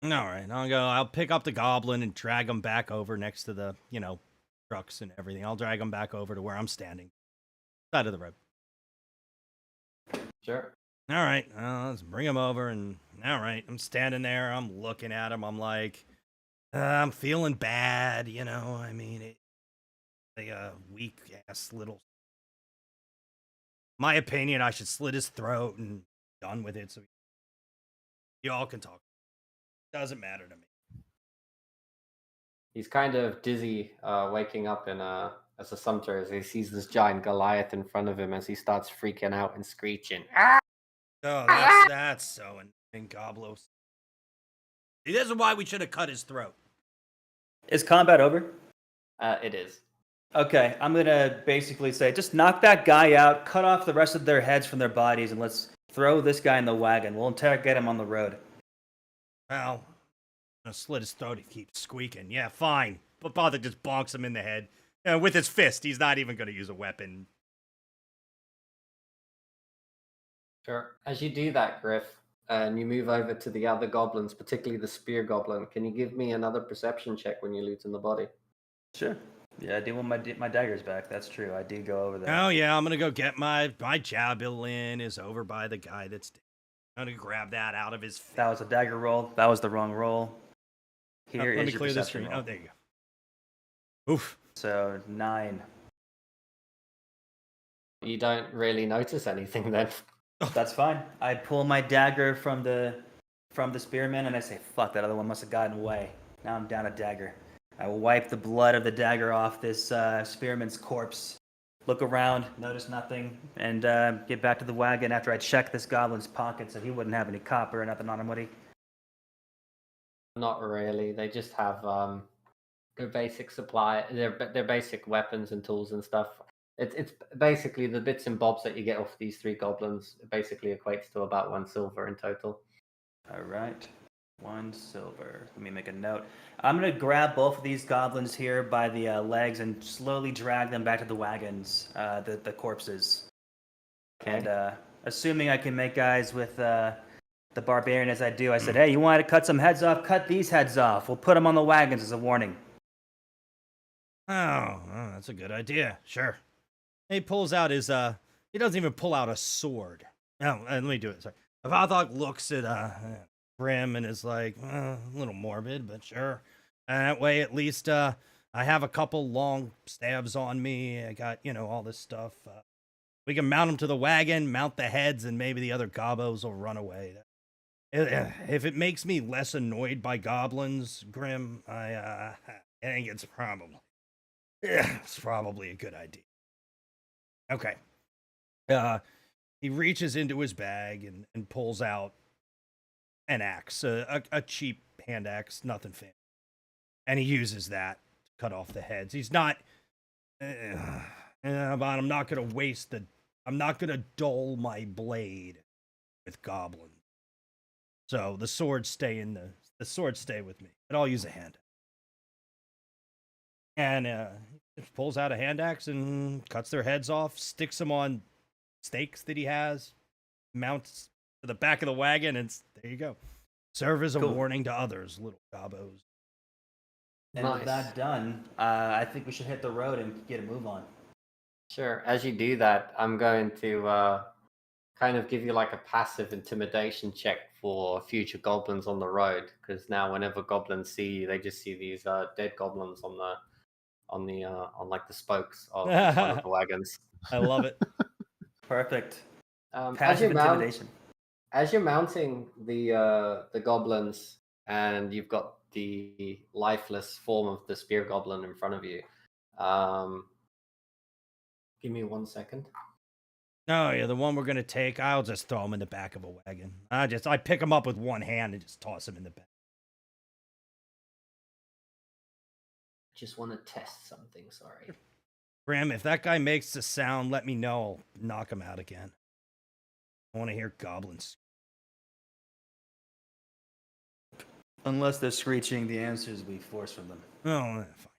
Speaker 1: All right, I'll pick up the goblin and drag him back over next to the, trucks and everything. I'll drag him back over to where I'm standing, side of the road.
Speaker 2: Sure.
Speaker 1: All right, let's bring him over. And all right, I'm standing there. I'm looking at him. I'm like, I'm feeling bad. I mean, a weak ass little. My opinion, I should slit his throat and done with it. So y'all can talk. Doesn't matter to me.
Speaker 2: He's kind of dizzy, waking up as a sumter as he sees this giant Goliath in front of him as he starts freaking out and screeching.
Speaker 1: Oh, that's so annoying, Goblos. See, this is why we should have cut his throat.
Speaker 3: Is combat over?
Speaker 2: It is.
Speaker 3: Okay, I'm gonna basically say, just knock that guy out, cut off the rest of their heads from their bodies, and let's throw this guy in the wagon. We'll interrogate him on the road.
Speaker 1: Well, I'm gonna slit his throat if he keeps squeaking. Yeah, fine. But Father just bonks him in the head. With his fist. He's not even gonna use a weapon.
Speaker 2: Sure. As you do that, Griff, and you move over to the other goblins, particularly the spear goblin, can you give me another perception check when you're looting the body?
Speaker 3: Sure. Yeah, I do want my daggers back. That's true. I did go over there.
Speaker 1: Oh yeah, I'm gonna go get my javelin is over by the guy that's dead. I'm gonna grab that out of his face.
Speaker 3: That was a dagger roll. That was the wrong roll. Here is
Speaker 1: Let me
Speaker 3: your
Speaker 1: clear this
Speaker 3: perception
Speaker 1: screen.
Speaker 3: roll.
Speaker 1: Oh, there you go. Oof.
Speaker 3: So 9.
Speaker 2: You don't really notice anything then.
Speaker 3: That's fine. I pull my dagger from the spearman and I say, "Fuck, that other one must have gotten away." Now I'm down a dagger. I wipe the blood of the dagger off this spearman's corpse. Look around, notice nothing, and get back to the wagon after I check this goblin's pocket so he wouldn't have any copper or nothing on him, would he?
Speaker 2: Not really. They just have their basic supply, their basic weapons and tools and stuff. It's basically the bits and bobs that you get off these 3 goblins. It basically equates to about 1 silver in total.
Speaker 3: All right. 1 silver. Let me make a note. I'm going to grab both of these goblins here by the legs and slowly drag them back to the wagons, the corpses.
Speaker 2: Okay.
Speaker 3: And assuming I can make guys with the barbarian as I do, I said, "Hey, you want to cut some heads off? Cut these heads off. We'll put them on the wagons as a warning."
Speaker 1: Oh, that's a good idea. Sure. He pulls out his he doesn't even pull out a sword. Oh, let me do it. Sorry. Vathok looks at Grim and is like, a little morbid, but sure. And that way at least I have a couple long stabs on me. I got, all this stuff. We can mount them to the wagon, mount the heads, and maybe the other gobos will run away. If it makes me less annoyed by goblins, Grim, I think it's probably a good idea. Okay. He reaches into his bag and pulls out an axe, a cheap hand axe, nothing fancy. And he uses that to cut off the heads. He's not, but I'm not gonna dull my blade with goblins. So the swords stay with me, but I'll use a hand. And he pulls out a hand axe and cuts their heads off, sticks them on stakes that he has, mounts to the back of the wagon, and there you go. Serve as a warning to others, little gobos.
Speaker 3: And with that done, I think we should hit the road and get a move on.
Speaker 2: Sure. As you do that, I'm going to kind of give you like a passive intimidation check for future goblins on the road, because now whenever goblins see you, they just see these dead goblins on like the spokes of each one of the wagons.
Speaker 1: I love it.
Speaker 3: Perfect.
Speaker 2: Passive intimidation. As you're mounting the goblins, and you've got the lifeless form of the spear goblin in front of you. Give me 1 second.
Speaker 1: Oh yeah, the one we're gonna take. I'll just throw him in the back of a wagon. I pick him up with one hand and just toss him in the back.
Speaker 2: Just want to test something. Sorry.
Speaker 1: Grim, if that guy makes a sound, let me know. I'll knock him out again. I want to hear goblins.
Speaker 3: Unless they're screeching, the answers we force from them.
Speaker 1: Oh, fine.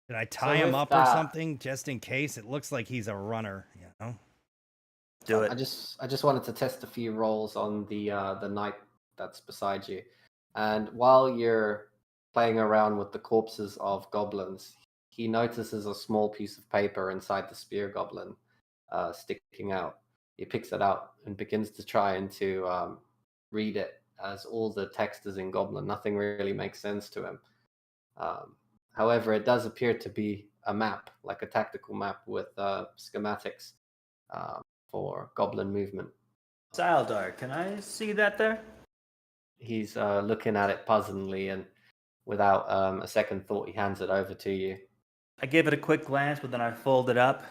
Speaker 1: Did I tie him up or something just in case? It looks like he's a runner,
Speaker 3: Do it.
Speaker 2: I just wanted to test a few rolls on the knight that's beside you, and while you're playing around with the corpses of goblins, he notices a small piece of paper inside the spear goblin sticking out. He picks it out and begins to try and to read it, as all the text is in goblin. Nothing really makes sense to him. However, it does appear to be a map, like a tactical map with schematics for goblin movement.
Speaker 3: Sildar, can I see that there?
Speaker 2: He's looking at it puzzlingly, and without a second thought, he hands it over to you.
Speaker 3: I give it a quick glance, but then I fold it up.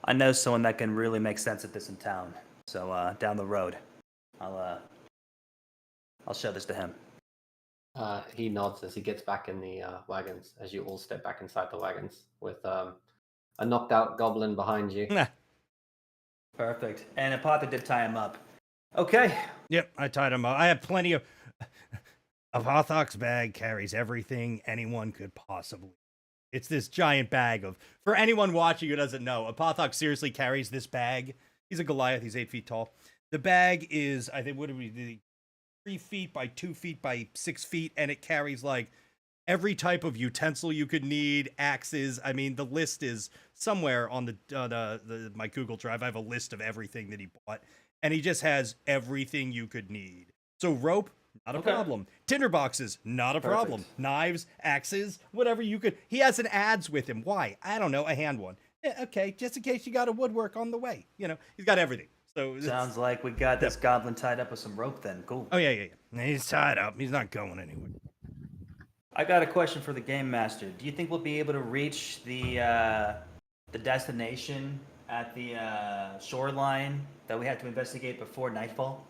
Speaker 3: I know someone that can really make sense of this in town. So down the road, I'll show this to him.
Speaker 2: He nods as he gets back in the wagons, as you all step back inside the wagons, with a knocked out goblin behind you.
Speaker 3: Perfect. And Apatha did tie him up. Okay.
Speaker 1: Yep, I tied him up. I have plenty of... Vathok's bag carries everything anyone could possibly. It's this giant bag of. For anyone watching who doesn't know, Apothok seriously carries this bag. He's a Goliath. He's 8 feet tall. The bag is, I think, what do we do? 3 feet by 2 feet by 6 feet, and it carries like every type of utensil you could need, axes. I mean, the list is somewhere on the my Google Drive. I have a list of everything that he bought, and he just has everything you could need. So rope, not a problem. Tinder boxes, not a problem. Knives, axes, whatever you could. He has an adze with him. Why? I don't know. A hand one. Yeah, okay, just in case you got a woodwork on the way. You know, he's got everything. So
Speaker 3: Sounds like we got this goblin tied up with some rope then. Cool.
Speaker 1: Oh, yeah. He's tied up. He's not going anywhere.
Speaker 3: I got a question for the game master. Do you think we'll be able to reach the destination at the shoreline that we have to investigate before nightfall?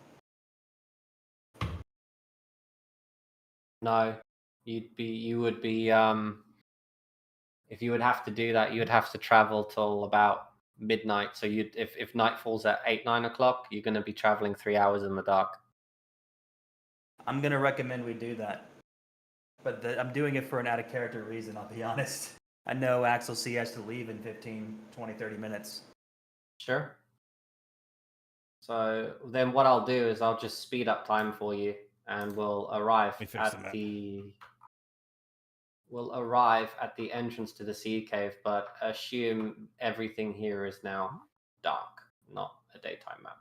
Speaker 2: No, you would be if you would have to do that, you would have to travel till about midnight. So if night falls at 8-9 o'clock, you're going to be traveling 3 hours in the dark.
Speaker 3: I'm gonna recommend we do that, but I'm doing it for an out of character reason. I'll be honest. I know Axel C has to leave in 15, 20, 30 minutes.
Speaker 2: Sure. So then what I'll do is I'll just speed up time for you, and we'll arrive at the entrance to the sea cave, but assume everything here is now dark, not a daytime map.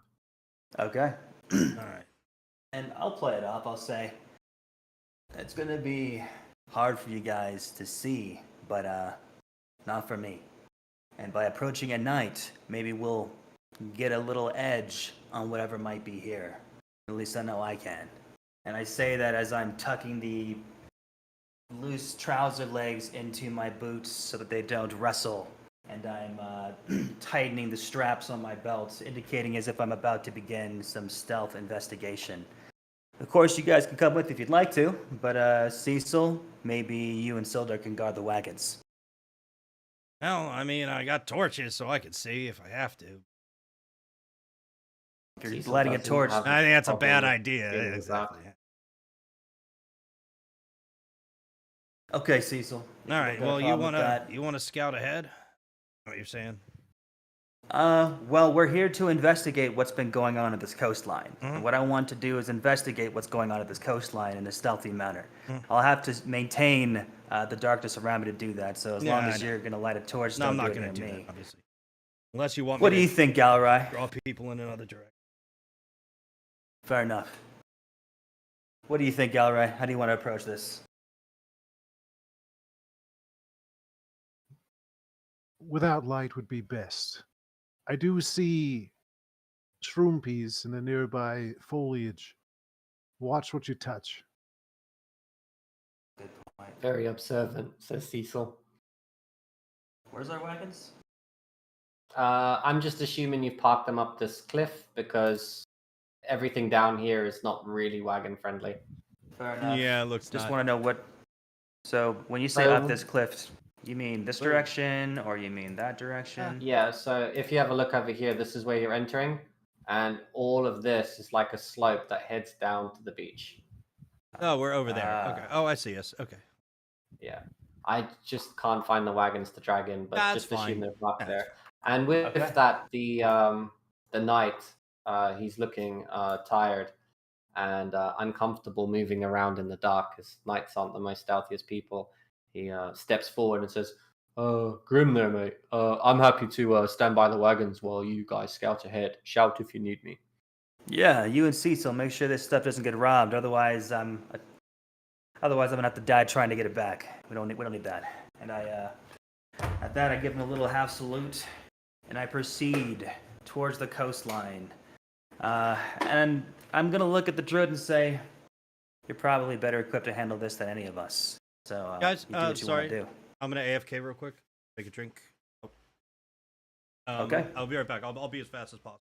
Speaker 3: Okay.
Speaker 1: All right.
Speaker 3: And I'll play it off. I'll say it's gonna be hard for you guys to see, but not for me. And by approaching at night, maybe we'll get a little edge on whatever might be here. At least I know I can. And I say that as I'm tucking the loose trouser legs into my boots so that they don't wrestle. And I'm tightening the straps on my belt, indicating as if I'm about to begin some stealth investigation. Of course, you guys can come with if you'd like to, but Cecil, maybe you and Sildar can guard the wagons.
Speaker 1: Well, I mean, I got torches, so I could see if I have to.
Speaker 3: If you're
Speaker 2: Cecil
Speaker 3: lighting a
Speaker 2: doesn't
Speaker 3: torch,
Speaker 2: have
Speaker 1: I think that's a bad
Speaker 2: problem
Speaker 1: idea.
Speaker 2: being in the
Speaker 1: Exactly.
Speaker 2: dark.
Speaker 3: okay, Cecil.
Speaker 1: All right.
Speaker 3: Got a
Speaker 1: Well,
Speaker 3: problem with that.
Speaker 1: you wanna scout ahead? What you're saying?
Speaker 3: Well, we're here to investigate what's been going on at this coastline.
Speaker 1: Mhm.
Speaker 3: And what I want to do is investigate what's going on at this coastline in a stealthy manner.
Speaker 1: Mhm.
Speaker 3: I'll have to maintain the darkness around me to do that. So as
Speaker 1: Yeah,
Speaker 3: long
Speaker 1: I
Speaker 3: as
Speaker 1: know.
Speaker 3: you're going to light a torch,
Speaker 1: No, I'm
Speaker 3: don't
Speaker 1: not
Speaker 3: do
Speaker 1: gonna
Speaker 3: it
Speaker 1: do
Speaker 3: near
Speaker 1: that,
Speaker 3: me.
Speaker 1: obviously. Unless you want
Speaker 3: What
Speaker 1: me
Speaker 3: do you
Speaker 1: to
Speaker 3: think, Gallery?
Speaker 1: draw people in another direction.
Speaker 3: Fair enough. What do you think, Gallery? How do you want to approach this?
Speaker 4: Without light would be best. I do see shroompies in the nearby foliage. Watch what you touch.
Speaker 3: Good point.
Speaker 2: Very observant, says Cecil.
Speaker 3: Where's our wagons?
Speaker 2: I'm just assuming you've parked them up this cliff because everything down here is not really wagon friendly.
Speaker 3: Fair enough.
Speaker 1: Yeah, it looks
Speaker 3: Just
Speaker 1: not.
Speaker 3: want to know what. So when you say
Speaker 2: So-
Speaker 3: up this cliff, you mean this direction or you mean that direction?
Speaker 2: Yeah, so if you have a look over here, this is where you're entering, and all of this is like a slope that heads down to the beach.
Speaker 1: Oh, we're over there.
Speaker 3: Ah.
Speaker 1: Okay. Oh, I see us. Okay.
Speaker 2: Yeah. I just can't find the wagons to drag in, but
Speaker 1: That's
Speaker 2: just assume
Speaker 1: fine.
Speaker 2: they're parked
Speaker 1: That's
Speaker 2: there. And with
Speaker 3: Okay.
Speaker 2: that, the knight, he's looking tired and uncomfortable moving around in the dark, because knights aren't the most stealthiest people. He steps forward and says, Grim there, mate. I'm happy to stand by the wagons while you guys scout ahead. Shout if you need me.
Speaker 3: Yeah, you and Cecil make sure this stuff doesn't get robbed. Otherwise, I'm gonna have to die trying to get it back. We don't need that. And at that, I give him a little half salute, and I proceed towards the coastline. And I'm gonna look at the druid and say, "You're probably better equipped to handle this than any of us." So,
Speaker 1: Guys,
Speaker 3: you do what you
Speaker 1: sorry.
Speaker 3: want to do.
Speaker 1: I'm gonna AFK real quick. Take a drink. Oh.
Speaker 3: Okay.
Speaker 1: I'll be right back. I'll be as fast as possible.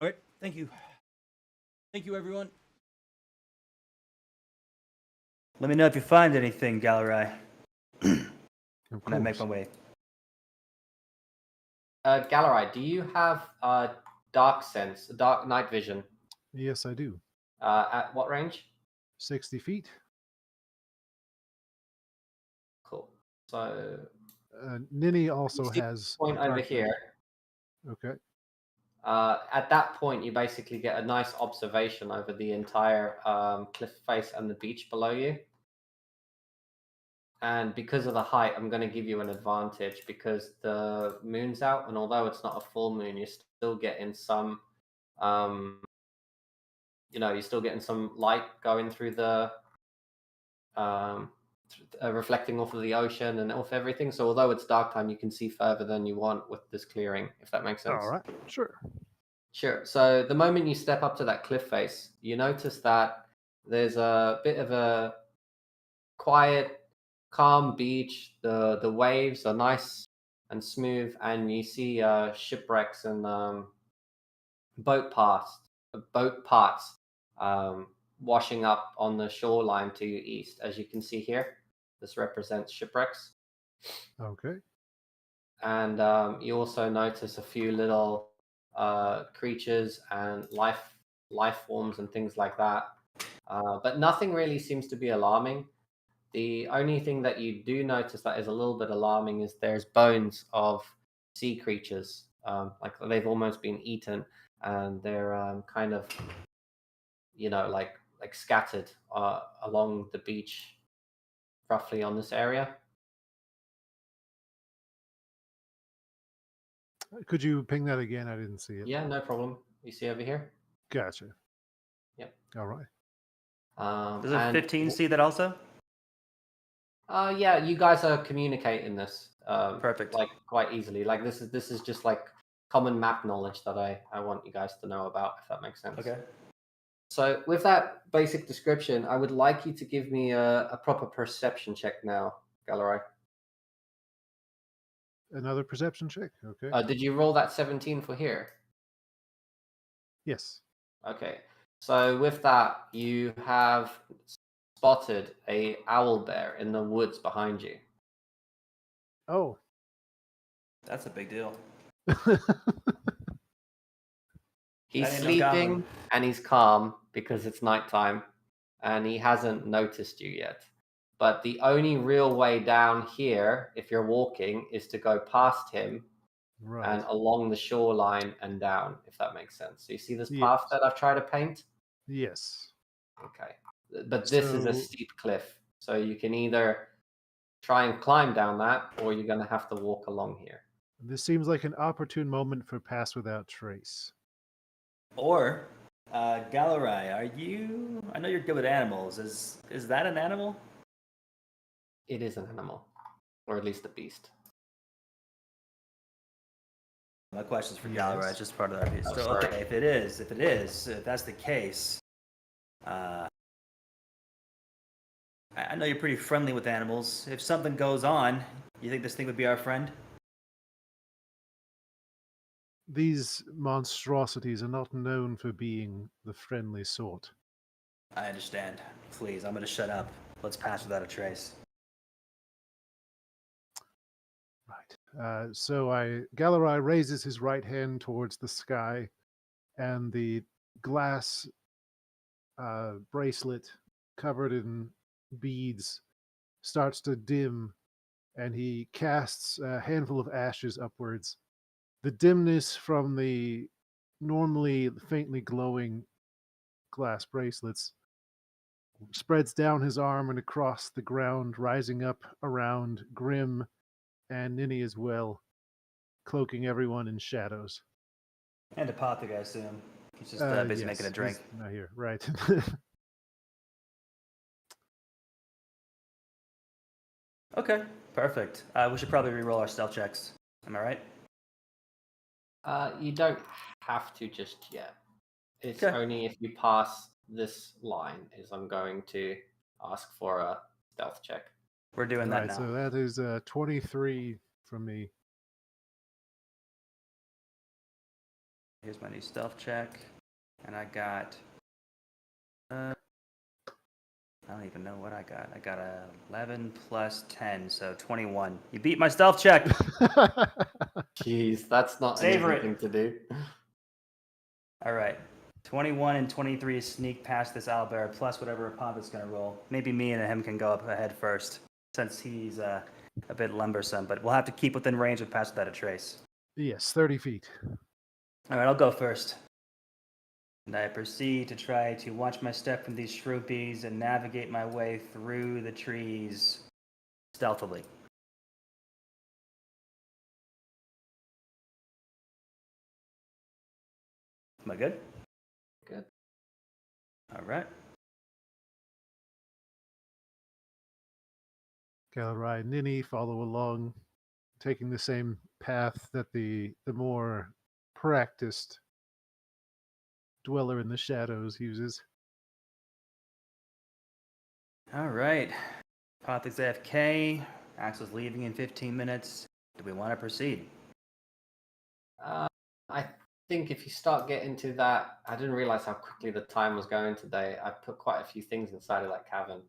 Speaker 1: All right. Thank you. Thank you, everyone.
Speaker 3: Let me know if you find anything, Gallery,
Speaker 4: Of
Speaker 3: when I make
Speaker 4: course.
Speaker 3: my way.
Speaker 2: Galarai, do you have dark sense, dark night vision?
Speaker 4: Yes, I do.
Speaker 2: At what range?
Speaker 4: 60 feet.
Speaker 2: So
Speaker 4: Ninny
Speaker 2: you
Speaker 4: also
Speaker 2: see
Speaker 4: has
Speaker 2: the point over
Speaker 4: approximate-
Speaker 2: here.
Speaker 4: Okay.
Speaker 2: At that point, you basically get a nice observation over the entire cliff face and the beach below you. And because of the height, I'm going to give you an advantage because the moon's out, and although it's not a full moon, you're still getting some, you're still getting some light going through the, reflecting off of the ocean and off everything. So although it's dark time, you can see further than you want with this clearing, if that makes sense.
Speaker 4: All right. Sure.
Speaker 2: Sure. So the moment you step up to that cliff face, you notice that there's a bit of a quiet, calm beach. The waves are nice and smooth, and you see shipwrecks and boat parts washing up on the shoreline to your east. As you can see here, this represents shipwrecks.
Speaker 4: Okay.
Speaker 2: And you also notice a few little creatures and life forms and things like that. But nothing really seems to be alarming. The only thing that you do notice that is a little bit alarming is there's bones of sea creatures, like they've almost been eaten, and they're kind of, like scattered along the beach, roughly on this area.
Speaker 4: Could you ping that again? I didn't see it.
Speaker 2: Yeah, no problem. You see over here?
Speaker 4: Gotcha.
Speaker 2: Yep.
Speaker 4: All right.
Speaker 3: Does a
Speaker 2: And
Speaker 3: 15 see that also?
Speaker 2: yeah, you guys are communicating this
Speaker 3: Perfect.
Speaker 2: like quite easily. Like this is just like common map knowledge that I want you guys to know about, if that makes sense.
Speaker 3: Okay.
Speaker 2: So with that basic description, I would like you to give me a proper perception check now, Galerai.
Speaker 4: Another perception check. Okay.
Speaker 2: Did you roll that 17 for here?
Speaker 4: Yes.
Speaker 2: Okay. So with that, you have spotted a owl bear in the woods behind you.
Speaker 4: Oh.
Speaker 3: That's a big deal.
Speaker 2: He's
Speaker 3: That ain't no
Speaker 2: sleeping
Speaker 3: goblin.
Speaker 2: and he's calm because it's nighttime and he hasn't noticed you yet. But the only real way down here, if you're walking, is to go past him
Speaker 4: Right.
Speaker 2: and along the shoreline and down, if that makes sense. So you see this
Speaker 4: Yes.
Speaker 2: path that I've tried to paint?
Speaker 4: Yes.
Speaker 2: Okay. But this is a
Speaker 4: So-
Speaker 2: steep cliff. So you can either try and climb down that or you're going to have to walk along here.
Speaker 4: This seems like an opportune moment for Pass Without Trace.
Speaker 3: Or, Galerai, are you? I know you're good with animals. Is that an animal?
Speaker 2: It is an animal, or at least a beast.
Speaker 3: My question's for
Speaker 4: Yes.
Speaker 3: Galerai. It's just part of our piece.
Speaker 2: Oh,
Speaker 3: So,
Speaker 2: sorry.
Speaker 3: okay, if that's the case, I know you're pretty friendly with animals. If something goes on, you think this thing would be our friend?
Speaker 4: These monstrosities are not known for being the friendly sort.
Speaker 3: I understand. Please, I'm gonna shut up. Let's pass without a trace.
Speaker 4: Right. Galerai raises his right hand towards the sky, and the glass bracelet covered in beads starts to dim, and he casts a handful of ashes upwards. The dimness from the normally faintly glowing glass bracelets spreads down his arm and across the ground, rising up around Grim and Ninny as well, cloaking everyone in shadows.
Speaker 3: And a Apothec, I assume. He's just busy
Speaker 4: Yes,
Speaker 3: making a drink.
Speaker 4: he's not here, right?
Speaker 3: Okay, perfect. We should probably re-roll our stealth checks. Am I right?
Speaker 2: You don't have to just yet. It's
Speaker 3: Okay.
Speaker 2: only if you pass this line is I'm going to ask for a stealth check.
Speaker 3: We're doing that
Speaker 4: Right,
Speaker 3: now.
Speaker 4: so that is 23 from me.
Speaker 3: Here's my new stealth check, and I got. I don't even know what I got. I got a 11 plus 10, so 21. You beat my stealth check.
Speaker 2: Jeez, that's not
Speaker 3: Savor
Speaker 2: an
Speaker 3: it.
Speaker 2: easy thing to do.
Speaker 3: All right. 21 and 23 sneak past this owlbear, plus whatever Apothec's going to roll. Maybe me and him can go up ahead first, since he's a bit lumbersome, but we'll have to keep within range of Pass Without a Trace.
Speaker 4: Yes, 30 feet.
Speaker 3: All right, I'll go first. And I proceed to try to watch my step from these shroopies and navigate my way through the trees stealthily. Am I good?
Speaker 2: Good.
Speaker 3: All right.
Speaker 4: Galarai and Ninny follow along, taking the same path that the more practiced dweller in the shadows uses.
Speaker 3: All right. Pothick's AFK. Axel's leaving in 15 minutes. Do we want to proceed?
Speaker 2: I think if you start getting to that, I didn't realize how quickly the time was going today. I put quite a few things inside of that cavern.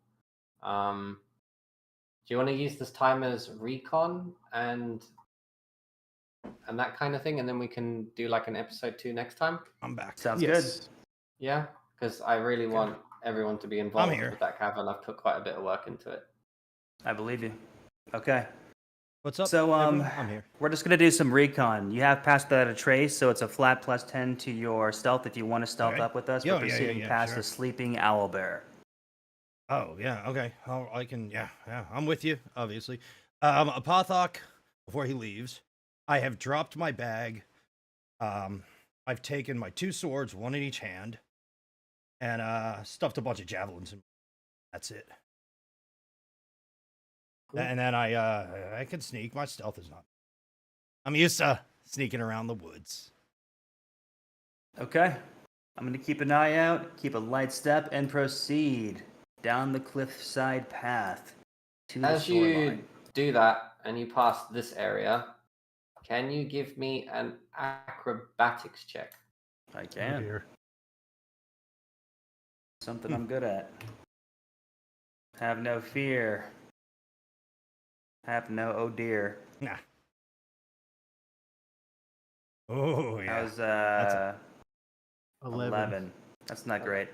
Speaker 2: Do you want to use this time as recon and that kind of thing, and then we can do like an episode 2 next time?
Speaker 1: I'm back.
Speaker 3: Sounds
Speaker 4: Yes.
Speaker 3: good.
Speaker 2: Yeah, because I really want everyone to be involved
Speaker 1: here.
Speaker 2: with that cavern. I've put quite a bit of work into it.
Speaker 3: I believe you. Okay.
Speaker 1: What's up?
Speaker 3: So,
Speaker 1: everyone? I'm here.
Speaker 3: we're just going to do some recon. You have Pass Without a Trace, so it's a flat +10 to your stealth if you want to stealth
Speaker 1: Okay.
Speaker 3: up with us.
Speaker 1: Yeah,
Speaker 3: We're
Speaker 1: yeah,
Speaker 3: proceeding past
Speaker 1: sure.
Speaker 3: the sleeping owlbear.
Speaker 1: Oh, yeah, okay. I can, yeah, I'm with you, obviously. Apothok, before he leaves, I have dropped my bag. I've taken my 2 swords, 1 in each hand, and stuffed a bunch of javelins in. That's it.
Speaker 2: Cool.
Speaker 1: And then I can sneak. My stealth is not. I'm used to sneaking around the woods.
Speaker 3: Okay. I'm going to keep an eye out, keep a light step, and proceed down the cliffside path to the
Speaker 2: As
Speaker 3: shoreline.
Speaker 2: you do that and you pass this area, can you give me an acrobatics check?
Speaker 3: I
Speaker 4: Oh,
Speaker 3: can.
Speaker 4: dear.
Speaker 3: Something I'm good at. Have no fear. Have no oh dear.
Speaker 1: Nah. Oh, yeah.
Speaker 3: How's
Speaker 4: 11.
Speaker 3: 11? That's not great.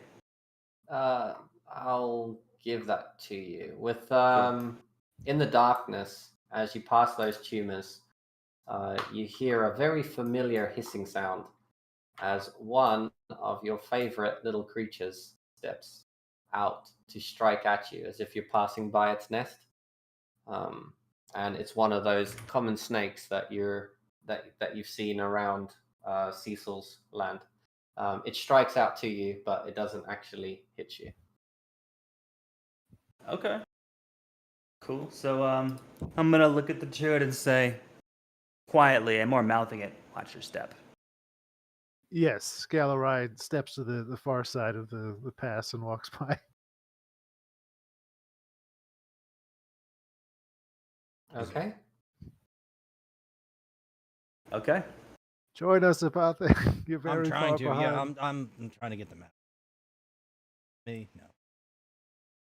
Speaker 2: I'll give that to you. With in the darkness, as you pass those tumors, you hear a very familiar hissing sound as one of your favorite little creatures steps out to strike at you as if you're passing by its nest. And it's one of those common snakes that you've seen around Cecil's land. It strikes out to you, but it doesn't actually hit you.
Speaker 3: Okay. Cool. So I'm gonna look at the druid and say, quietly, and more mouthing it, watch your step.
Speaker 4: Yes, Galarai steps to the far side of the pass and walks by.
Speaker 2: Okay.
Speaker 3: Okay.
Speaker 4: Join us, Apothe. You're very
Speaker 1: I'm trying
Speaker 4: far
Speaker 1: to.
Speaker 4: behind.
Speaker 1: Yeah, I'm trying to get the map. Me, no.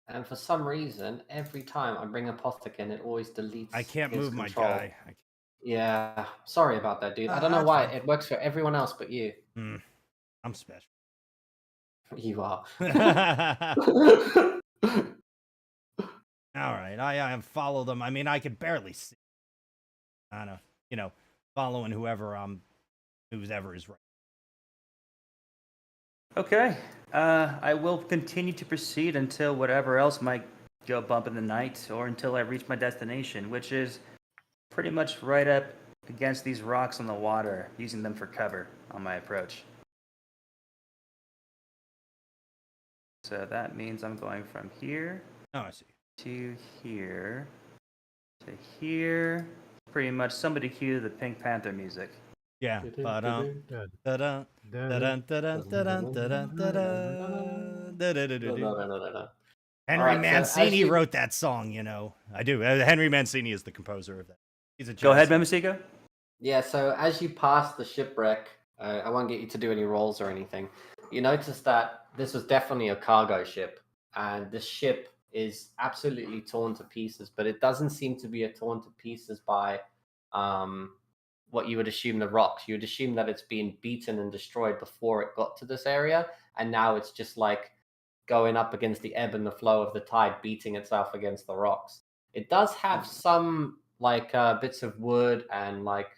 Speaker 2: And for some reason, every time I bring a Apothec in, it always deletes.
Speaker 1: I can't
Speaker 2: his
Speaker 1: move my
Speaker 2: control.
Speaker 1: guy.
Speaker 2: Yeah, sorry about that, dude. I don't know
Speaker 1: That's
Speaker 2: why.
Speaker 1: fine.
Speaker 2: It works for everyone else but you.
Speaker 1: I'm special.
Speaker 2: You are.
Speaker 1: All right, I follow them. I mean, I could barely see. I know, following who's ever is right.
Speaker 3: Okay. I will continue to proceed until whatever else might go bump in the night, or until I reach my destination, which is pretty much right up against these rocks on the water, using them for cover on my approach. So that means I'm going from here
Speaker 1: Oh, I see.
Speaker 3: to here to here. Pretty much somebody cue the Pink Panther music.
Speaker 1: Yeah.
Speaker 4: Good.
Speaker 1: Da-dun, da-dun, da-dun, da-dun, da-dun, da-dun, da-da-da-da-do.
Speaker 2: No.
Speaker 1: Henry
Speaker 2: Alright, so as
Speaker 1: Mancini
Speaker 2: you-
Speaker 1: wrote that song, I do. Henry Mancini is the composer of that. He's a
Speaker 3: Go ahead,
Speaker 1: jazz-
Speaker 3: Memesico.
Speaker 2: Yeah, so as you pass the shipwreck, I won't get you to do any rolls or anything. You notice that this was definitely a cargo ship, and this ship is absolutely torn to pieces, but it doesn't seem to be torn to pieces by what you would assume the rocks. You would assume that it's been beaten and destroyed before it got to this area, and now it's just like going up against the ebb and the flow of the tide, beating itself against the rocks. It does have some like bits of wood and like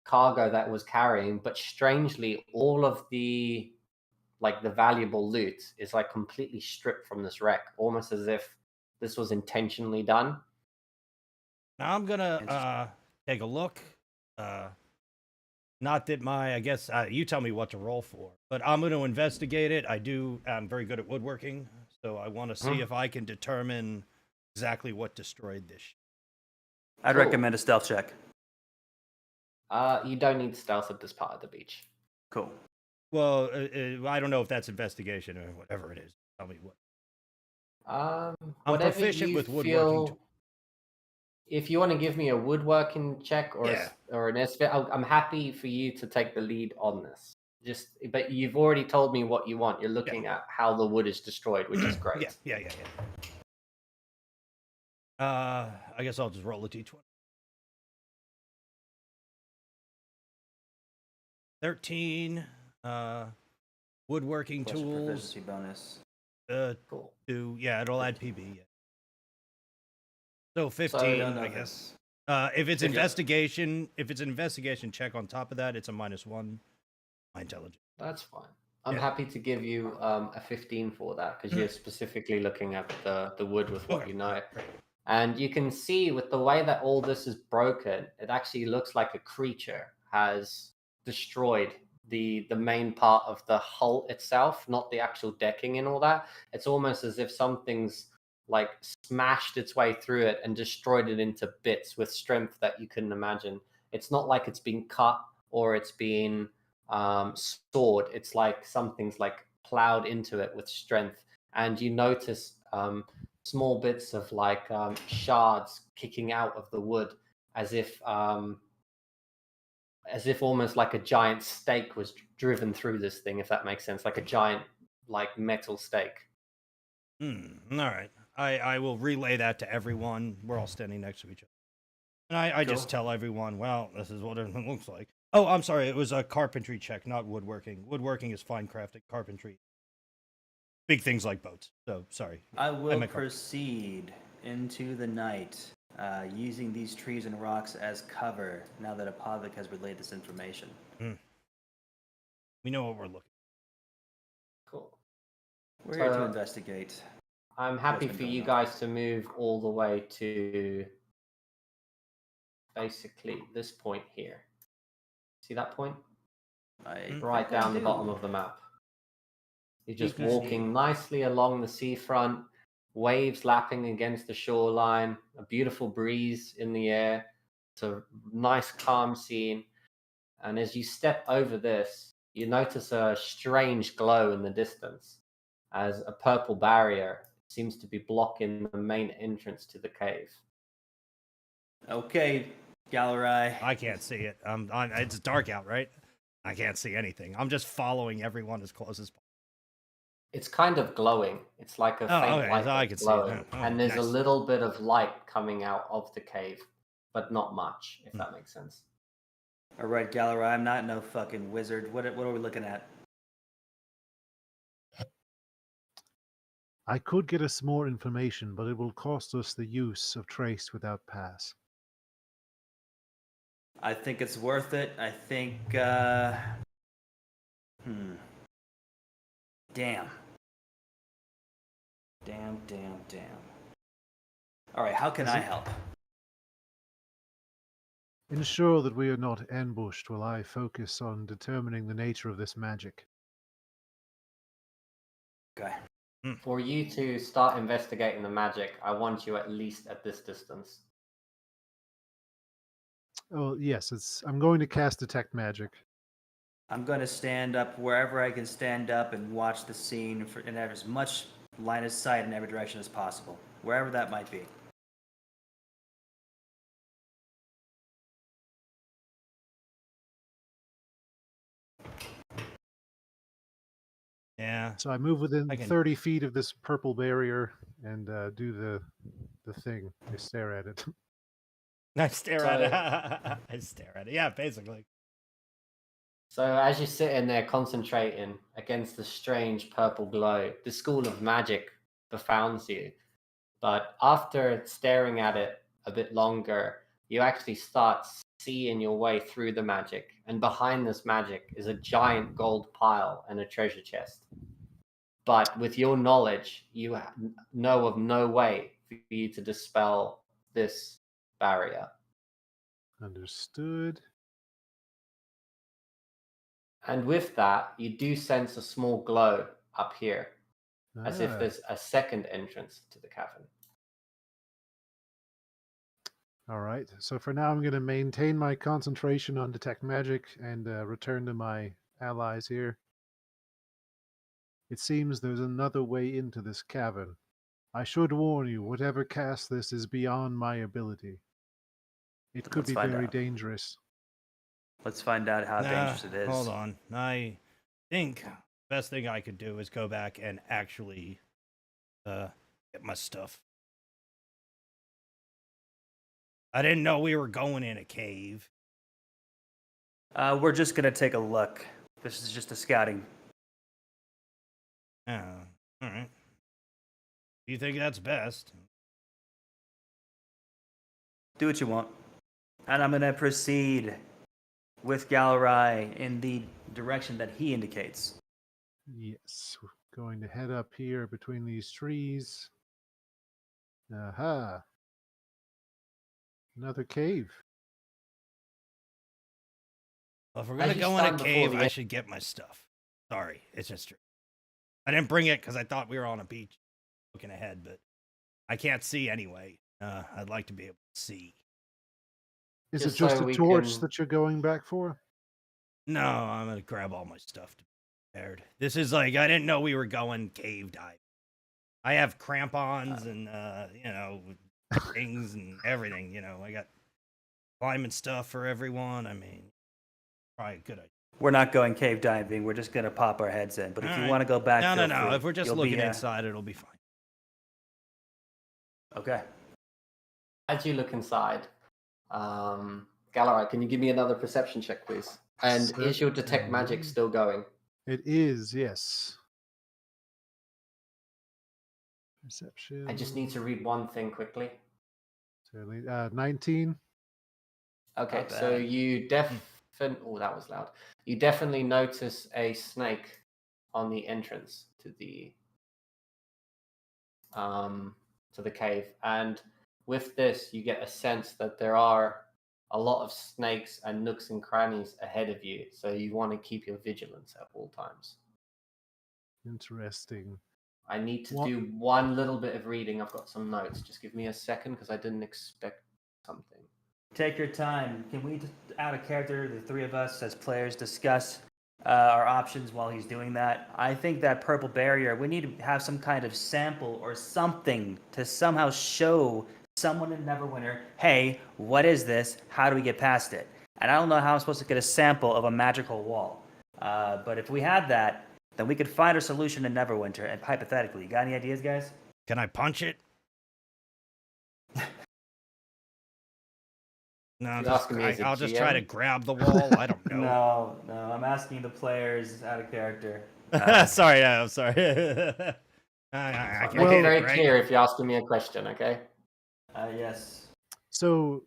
Speaker 2: cargo that was carrying, but strangely, all of the like the valuable loot is like completely stripped from this wreck, almost as if this was intentionally done.
Speaker 1: Now I'm gonna
Speaker 3: Interesting.
Speaker 1: take a look. Not that I guess you tell me what to roll for, but I'm going to investigate it. I'm very good at woodworking, so I want to see if I can determine exactly what destroyed this.
Speaker 3: I'd
Speaker 2: Cool.
Speaker 3: recommend a stealth check.
Speaker 2: You don't need stealth at this part of the beach.
Speaker 3: Cool.
Speaker 1: Well, I don't know if that's investigation or whatever it is. Tell me what. I'm
Speaker 2: Whatever
Speaker 1: proficient
Speaker 2: you
Speaker 1: with woodworking.
Speaker 2: feel. If you want to give me a woodworking check or or an SVT, I'm happy for you to take the lead on this. But you've already told me what you want. You're looking at how the wood is destroyed, which is great.
Speaker 1: Yeah. I guess I'll just roll a d20. 13. Woodworking
Speaker 3: Plus
Speaker 1: tools.
Speaker 3: proficiency bonus.
Speaker 2: Cool.
Speaker 1: It'll add PB. Yeah. So 15,
Speaker 2: So-
Speaker 1: I guess. If it's investigation, if it's an investigation check on top of that, it's a -1. My intelligence.
Speaker 2: That's fine. I'm happy to give you a 15 for that because you're specifically looking at the wood with what you know. And you can see with the way that all this is broken, it actually looks like a creature has destroyed the main part of the hull itself, not the actual decking and all that. It's almost as if something's like smashed its way through it and destroyed it into bits with strength that you couldn't imagine. It's not like it's been cut or it's been sword. It's like something's like plowed into it with strength, and you notice small bits of like shards kicking out of the wood, as if almost like a giant stake was driven through this thing, if that makes sense, like a giant like metal stake.
Speaker 1: All right. I will relay that to everyone. We're all standing next to each other. And I just tell everyone, well, this is what everything looks like. Oh, I'm sorry. It was a carpentry check, not woodworking. Woodworking is fine crafting. Carpentry. Big things like boats. So, sorry.
Speaker 3: I will proceed into the night using these trees and rocks as cover now that Apovic has relayed this information.
Speaker 1: We know what we're looking
Speaker 2: for. Cool.
Speaker 3: We're here to investigate.
Speaker 2: I'm happy for you guys to move all the way to basically this point here. See that point? Right down the bottom of the map. You're just walking nicely along the seafront, waves lapping against the shoreline, a beautiful breeze in the air. It's a nice, calm scene. And as you step over this, you notice a strange glow in the distance as a purple barrier seems to be blocking the main entrance to the cave.
Speaker 3: Okay, Galerai.
Speaker 1: I can't see it. It's dark out, right? I can't see anything. I'm just following everyone as close as possible.
Speaker 2: It's kind of glowing. It's like a faint light
Speaker 1: so I can
Speaker 2: glowing.
Speaker 1: see it.
Speaker 2: And there's a little bit of light coming out of the cave, but not much, if that makes sense.
Speaker 3: All right, Galerai, I'm not no fucking wizard. What are we looking at?
Speaker 4: I could get us more information, but it will cost us the use of Trace without pass.
Speaker 3: I think it's worth it. I think, Damn. All right, how can I help?
Speaker 4: Ensure that we are not ambushed while I focus on determining the nature of this magic.
Speaker 3: Okay.
Speaker 2: For you to start investigating the magic, I want you at least at this distance.
Speaker 4: Oh, yes, I'm going to cast Detect Magic.
Speaker 3: I'm going to stand up wherever I can stand up and watch the scene and have as much line of sight in every direction as possible, wherever that might be.
Speaker 1: Yeah.
Speaker 4: So I move within 30 feet of this purple barrier and do the thing. I stare at it.
Speaker 1: I stare at it. I stare at it. Yeah, basically.
Speaker 2: So as you're sitting there concentrating against the strange purple glow, the school of magic befounds you. But after staring at it a bit longer, you actually start seeing your way through the magic. And behind this magic is a giant gold pile and a treasure chest. But with your knowledge, you know of no way for you to dispel this barrier.
Speaker 4: Understood.
Speaker 2: And with that, you do sense a small glow up here, as if
Speaker 4: Ah,
Speaker 2: there's a second entrance to the cavern.
Speaker 4: all right. So for now, I'm going to maintain my concentration on detect magic and return to my allies here. It seems there's another way into this cavern. I should warn you, whatever casts this is beyond my ability. It could
Speaker 3: Let's
Speaker 4: be
Speaker 3: find
Speaker 4: very
Speaker 3: out.
Speaker 4: dangerous.
Speaker 3: Let's find out how dangerous it is.
Speaker 1: Hold on. I think the best thing I could do is go back and actually get my stuff. I didn't know we were going in a cave.
Speaker 3: We're just gonna take a look. This is just a scouting.
Speaker 1: Oh, all right. Do you think that's best?
Speaker 3: Do what you want. And I'm gonna proceed with Galarai in the direction that he indicates.
Speaker 4: Yes, we're going to head up here between these trees. Aha. Another cave.
Speaker 1: Well, if we're
Speaker 2: As
Speaker 1: gonna
Speaker 2: you
Speaker 1: go in a
Speaker 2: stand before
Speaker 1: cave,
Speaker 2: the
Speaker 1: I should get my stuff. Sorry, it's just true. I didn't bring it because I thought we were on a beach looking ahead, but I can't see anyway. I'd like to be able to see.
Speaker 4: Is
Speaker 2: Just
Speaker 4: it just
Speaker 2: so
Speaker 4: a
Speaker 2: we
Speaker 4: torch
Speaker 2: can-
Speaker 4: that you're going back for?
Speaker 1: No, I'm gonna grab all my stuff to be prepared. This is like I didn't know we were going cave diving. I have crampons and things and everything. I got climbing stuff for everyone. I mean, probably a good idea.
Speaker 3: We're not going cave diving. We're just gonna pop our heads in. But if
Speaker 1: All
Speaker 3: you
Speaker 1: right.
Speaker 3: want to go back,
Speaker 1: No.
Speaker 3: feel free.
Speaker 1: If we're just
Speaker 3: You'll
Speaker 1: looking
Speaker 3: be,
Speaker 1: inside, it'll be fine.
Speaker 3: Okay.
Speaker 2: As you look inside, Galarai, can you give me another perception check, please? And is your detect magic
Speaker 4: Certainly.
Speaker 2: still going?
Speaker 4: It is, yes. Perception.
Speaker 2: I just need to read one thing quickly.
Speaker 4: Certainly. 19.
Speaker 2: Okay,
Speaker 3: Not
Speaker 2: so
Speaker 3: bad.
Speaker 2: you oh, that was loud. You definitely notice a snake on the entrance to the cave, and with this, you get a sense that there are a lot of snakes and nooks and crannies ahead of you. So you want to keep your vigilance at all times.
Speaker 4: Interesting.
Speaker 2: I need to
Speaker 4: What-
Speaker 2: do one little bit of reading. I've got some notes. Just give me a second because I didn't expect something.
Speaker 3: Take your time. Can we just out of character, the three of us as players, discuss our options while he's doing that? I think that purple barrier, we need to have some kind of sample or something to somehow show someone in Neverwinter, hey, what is this? How do we get past it? And I don't know how I'm supposed to get a sample of a magical wall. But if we had that, then we could find a solution in Neverwinter. And hypothetically, you got any ideas, guys?
Speaker 1: Can I punch it? No,
Speaker 2: You're
Speaker 1: just,
Speaker 2: asking me as a
Speaker 1: I'll just try to
Speaker 2: GM?
Speaker 1: grab the wall. I don't know.
Speaker 3: No, I'm asking the players out of character.
Speaker 1: Sorry, I'm sorry. I
Speaker 2: Make
Speaker 1: can
Speaker 2: it
Speaker 1: hit
Speaker 2: very
Speaker 1: right?
Speaker 2: clear if you're asking me a question, okay?
Speaker 3: Yes.
Speaker 4: So,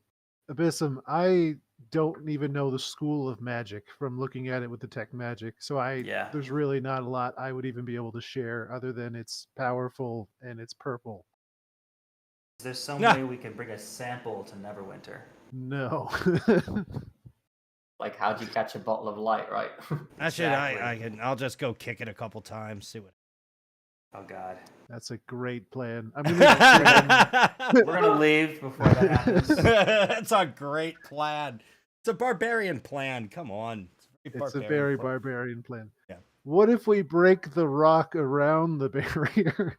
Speaker 4: Abyssum, I don't even know the school of magic from looking at it with detect magic. So
Speaker 3: Yeah.
Speaker 4: there's really not a lot I would even be able to share other than it's powerful and it's purple.
Speaker 3: Is there some
Speaker 1: Nah.
Speaker 3: way we can bring a sample to Neverwinter?
Speaker 4: No.
Speaker 2: Like, how'd you catch a bottle of light, right?
Speaker 3: Exactly.
Speaker 1: I'll just go kick it a couple times, see what.
Speaker 3: Oh God.
Speaker 4: That's a great plan. I'm gonna
Speaker 3: We're gonna leave before that happens.
Speaker 1: That's a great plan. It's a barbarian plan. Come on.
Speaker 4: It's a very barbarian plan.
Speaker 1: Yeah.
Speaker 4: What if we break the rock around the barrier?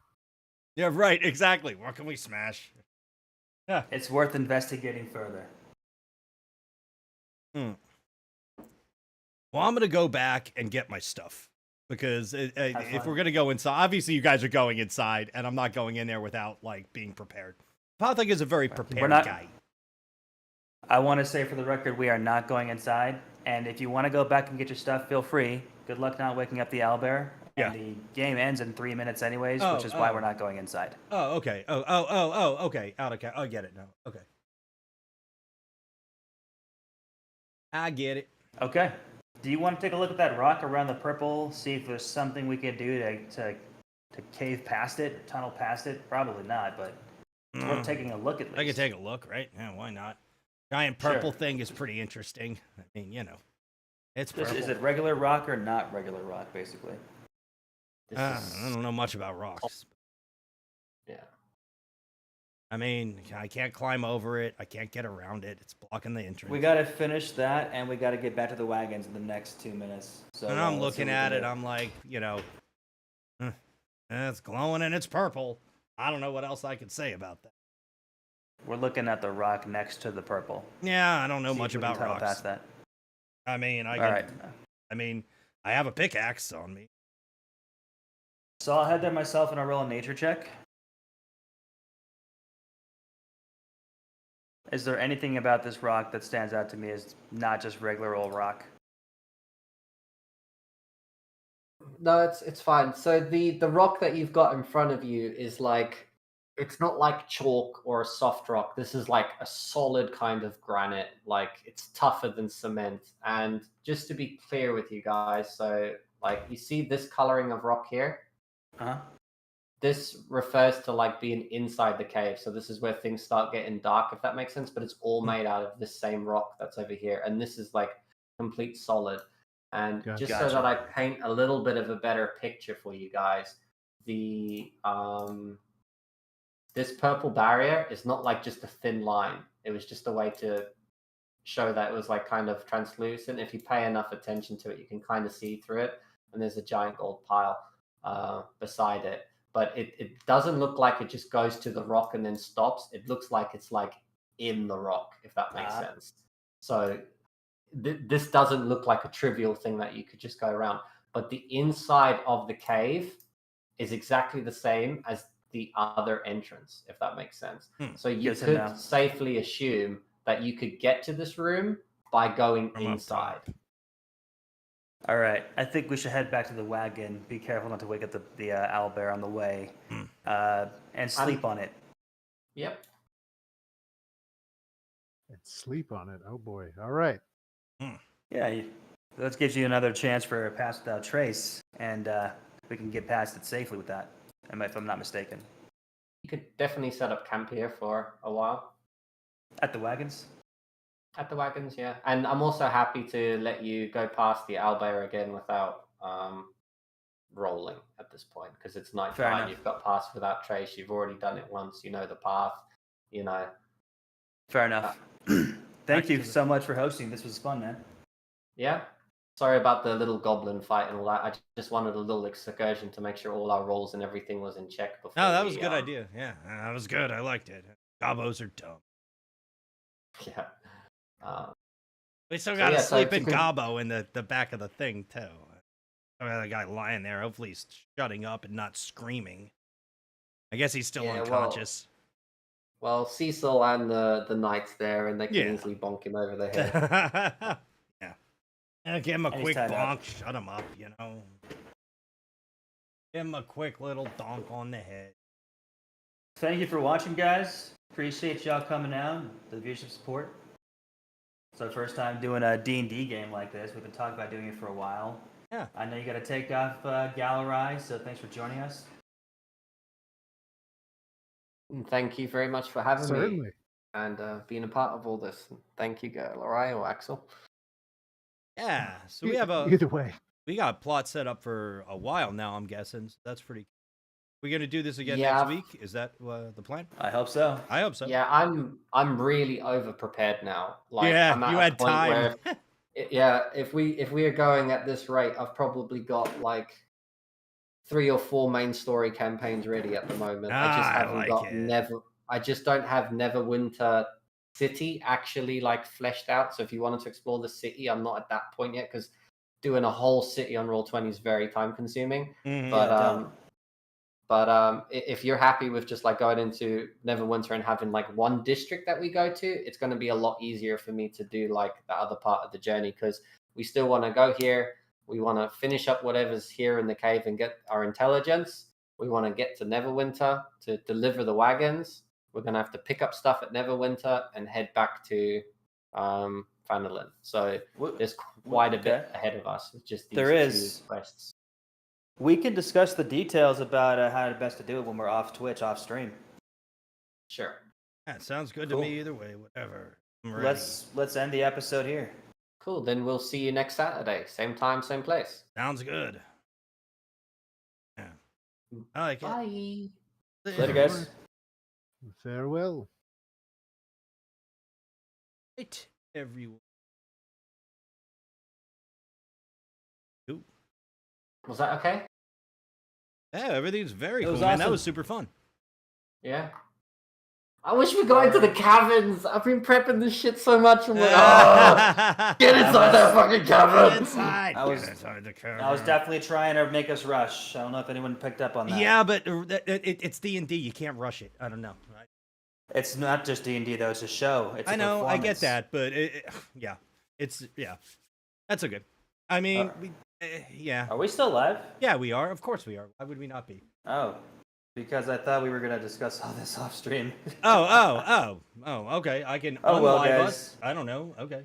Speaker 1: Yeah, right. Exactly. What can we smash? Yeah.
Speaker 3: It's worth investigating further.
Speaker 1: Well, I'm gonna go back and get my stuff because if we're gonna go inside, obviously you guys are going inside, and I'm not going in there without like being prepared. Pathak is a very prepared guy.
Speaker 3: I want to say for the record, we are not going inside. And if you want to go back and get your stuff, feel free. Good luck not waking up the owlbear.
Speaker 1: Yeah.
Speaker 3: And the game ends in 3 minutes anyways,
Speaker 1: Oh,
Speaker 3: which is why
Speaker 1: oh.
Speaker 3: we're not going inside.
Speaker 1: Oh, okay. Oh, okay. Out of count. I get it now. Okay. I get it.
Speaker 3: Okay. Do you want to take a look at that rock around the purple? See if there's something we could do to cave past it, tunnel past it? Probably not, but it's worth taking a look at least.
Speaker 1: I could take a look, right? Yeah, why not? Giant purple thing is pretty interesting. I mean, you know, it's purple.
Speaker 3: Is it regular rock or not regular rock, basically?
Speaker 1: I don't know much about rocks.
Speaker 2: Yeah.
Speaker 1: I mean, I can't climb over it. I can't get around it. It's blocking the entrance.
Speaker 3: We got to finish that, and we got to get back to the wagons in the next 2 minutes. So
Speaker 1: and I'm
Speaker 3: let's see
Speaker 1: looking
Speaker 3: what we
Speaker 1: at
Speaker 3: can
Speaker 1: it.
Speaker 3: do.
Speaker 1: I'm like, you know, it's glowing and it's purple. I don't know what else I could say about that.
Speaker 3: We're looking at the rock next to the purple.
Speaker 1: Yeah, I don't know
Speaker 3: See if
Speaker 1: much
Speaker 3: we can
Speaker 1: about
Speaker 3: tunnel
Speaker 1: rocks.
Speaker 3: past that.
Speaker 1: I mean,
Speaker 3: All right.
Speaker 1: I mean, I have a pickaxe on me.
Speaker 3: So I'll head there myself and I'll roll a nature check. Is there anything about this rock that stands out to me as not just regular old rock?
Speaker 2: No, it's fine. So the rock that you've got in front of you is like, it's not like chalk or a soft rock. This is like a solid kind of granite. Like it's tougher than cement. And just to be clear with you guys, so like you see this coloring of rock here?
Speaker 3: Uh-huh.
Speaker 2: This refers to like being inside the cave. So this is where things start getting dark, if that makes sense. But it's all made out of this same rock that's over here. And this is like complete solid. And
Speaker 4: Gotcha.
Speaker 2: just so that I paint a little bit of a better picture for you guys, the this purple barrier is not like just a thin line. It was just a way to show that it was like kind of translucent. If you pay enough attention to it, you can kind of see through it. And there's a giant gold pile beside it. But it doesn't look like it just goes to the rock and then stops. It looks like it's like in the rock, if that makes sense. So this doesn't look like a trivial thing that you could just go around. But the inside of the cave is exactly the same as the other entrance, if that makes sense. So you could safely assume that you could get to this room by going inside.
Speaker 3: All right, I think we should head back to the wagon. Be careful not to wake up the owlbear on the way, and sleep on it.
Speaker 2: Yep.
Speaker 4: And sleep on it. Oh boy. All right.
Speaker 3: Yeah, that gives you another chance for a pass without trace, and we can get past it safely with that, if I'm not mistaken.
Speaker 2: You could definitely set up camp here for a while.
Speaker 3: At the wagons?
Speaker 2: At the wagons, yeah. And I'm also happy to let you go past the owlbear again without rolling at this point, because it's night time. You've got past without trace. You've already done it once. You know the path. You know.
Speaker 3: Fair enough. Thank you so much for hosting. This was fun, man.
Speaker 2: Yeah. Sorry about the little goblin fight and all that. I just wanted a little excursion to make sure all our rolls and everything was in check before.
Speaker 1: No, that was a good idea. Yeah, that was good. I liked it. Gobbos are dumb.
Speaker 2: Yeah.
Speaker 1: We still got to sleep in Gobbo in the back of the thing, too. I mean, the guy lying there, hopefully he's shutting up and not screaming. I guess he's still unconscious.
Speaker 2: Well, Cecil and the knights there, and they can easily bonk him over the head.
Speaker 1: Yeah, give him a quick bonk, shut him up, you know. Give him a quick little donk on the head.
Speaker 3: Thank you for watching, guys. Appreciate y'all coming out, the viewership support. It's our first time doing a D&D game like this. We've been talking about doing it for a while.
Speaker 1: Yeah.
Speaker 3: I know you got to take off Galarai, so thanks for joining us.
Speaker 2: Thank you very much for having me and being a part of all this. Thank you, Galarai or Axel.
Speaker 1: Yeah, so we have
Speaker 4: either way.
Speaker 1: We got a plot set up for a while now, I'm guessing. So that's pretty. We're gonna do this again next week. Is that the plan?
Speaker 3: I hope so.
Speaker 1: I hope so.
Speaker 2: Yeah, I'm really over prepared now. Like,
Speaker 1: yeah,
Speaker 2: I'm at
Speaker 1: you
Speaker 2: a
Speaker 1: had
Speaker 2: point
Speaker 1: time.
Speaker 2: Where, if we are going at this rate, I've probably got like 3 or 4 main story campaigns ready at the moment. I just haven't got I just don't have Neverwinter City actually like fleshed out. So if you wanted to explore the city, I'm not at that point yet, because doing a whole city on Roll20 is very time consuming. But if you're happy with just like going into Neverwinter and having like one district that we go to, it's going to be a lot easier for me to do like the other part of the journey, because we still want to go here, We want to finish up whatever's here in the cave and get our intelligence. We want to get to Neverwinter to deliver the wagons. We're going to have to pick up stuff at Neverwinter and head back to Fanelin. So there's quite a bit ahead of us with just these two quests.
Speaker 3: We can discuss the details about how best to do it when we're off Twitch, off stream.
Speaker 2: Sure.
Speaker 1: That sounds good to me either way. Whatever. I'm ready.
Speaker 3: Let's end the episode here.
Speaker 2: Cool. Then we'll see you next Saturday. Same time, same place.
Speaker 1: Sounds good. Yeah. I like it.
Speaker 2: Bye.
Speaker 3: Later, guys.
Speaker 4: Farewell.
Speaker 1: Right, everyone. Ooh.
Speaker 2: Was that okay?
Speaker 1: Yeah, everything's very cool,
Speaker 3: was
Speaker 1: man.
Speaker 3: awesome.
Speaker 1: That was super fun.
Speaker 2: Yeah. I wish we got into the caverns. I've been prepping this shit so much. I'm like, oh, get inside that fucking cavern.
Speaker 1: Inside.
Speaker 3: I was
Speaker 1: Get inside the cavern.
Speaker 3: I was definitely trying to make us rush. I don't know if anyone picked up on that.
Speaker 1: Yeah, but it's D&D. You can't rush it. I don't know.
Speaker 3: It's not just D&D though. It's a show. It's
Speaker 1: I
Speaker 3: a
Speaker 1: know. I get
Speaker 3: performance.
Speaker 1: that, but yeah, that's okay. I mean, yeah.
Speaker 3: Are we still live?
Speaker 1: Yeah, we are. Of course we are. Why would we not be?
Speaker 3: Oh, because I thought we were gonna discuss all this off stream.
Speaker 1: Oh. Okay. I can
Speaker 3: Oh, well,
Speaker 1: unlive
Speaker 3: guys.
Speaker 1: us. I don't know. Okay.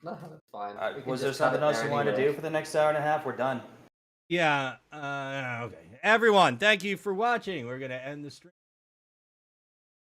Speaker 2: No, that's fine. We can
Speaker 3: Was there
Speaker 2: just cut
Speaker 3: something
Speaker 2: it
Speaker 3: else
Speaker 2: there
Speaker 3: you wanted to
Speaker 2: anyway.
Speaker 3: do for the next hour and a half? We're done.
Speaker 1: Yeah. Okay. Everyone, thank you for watching. We're gonna end the stream.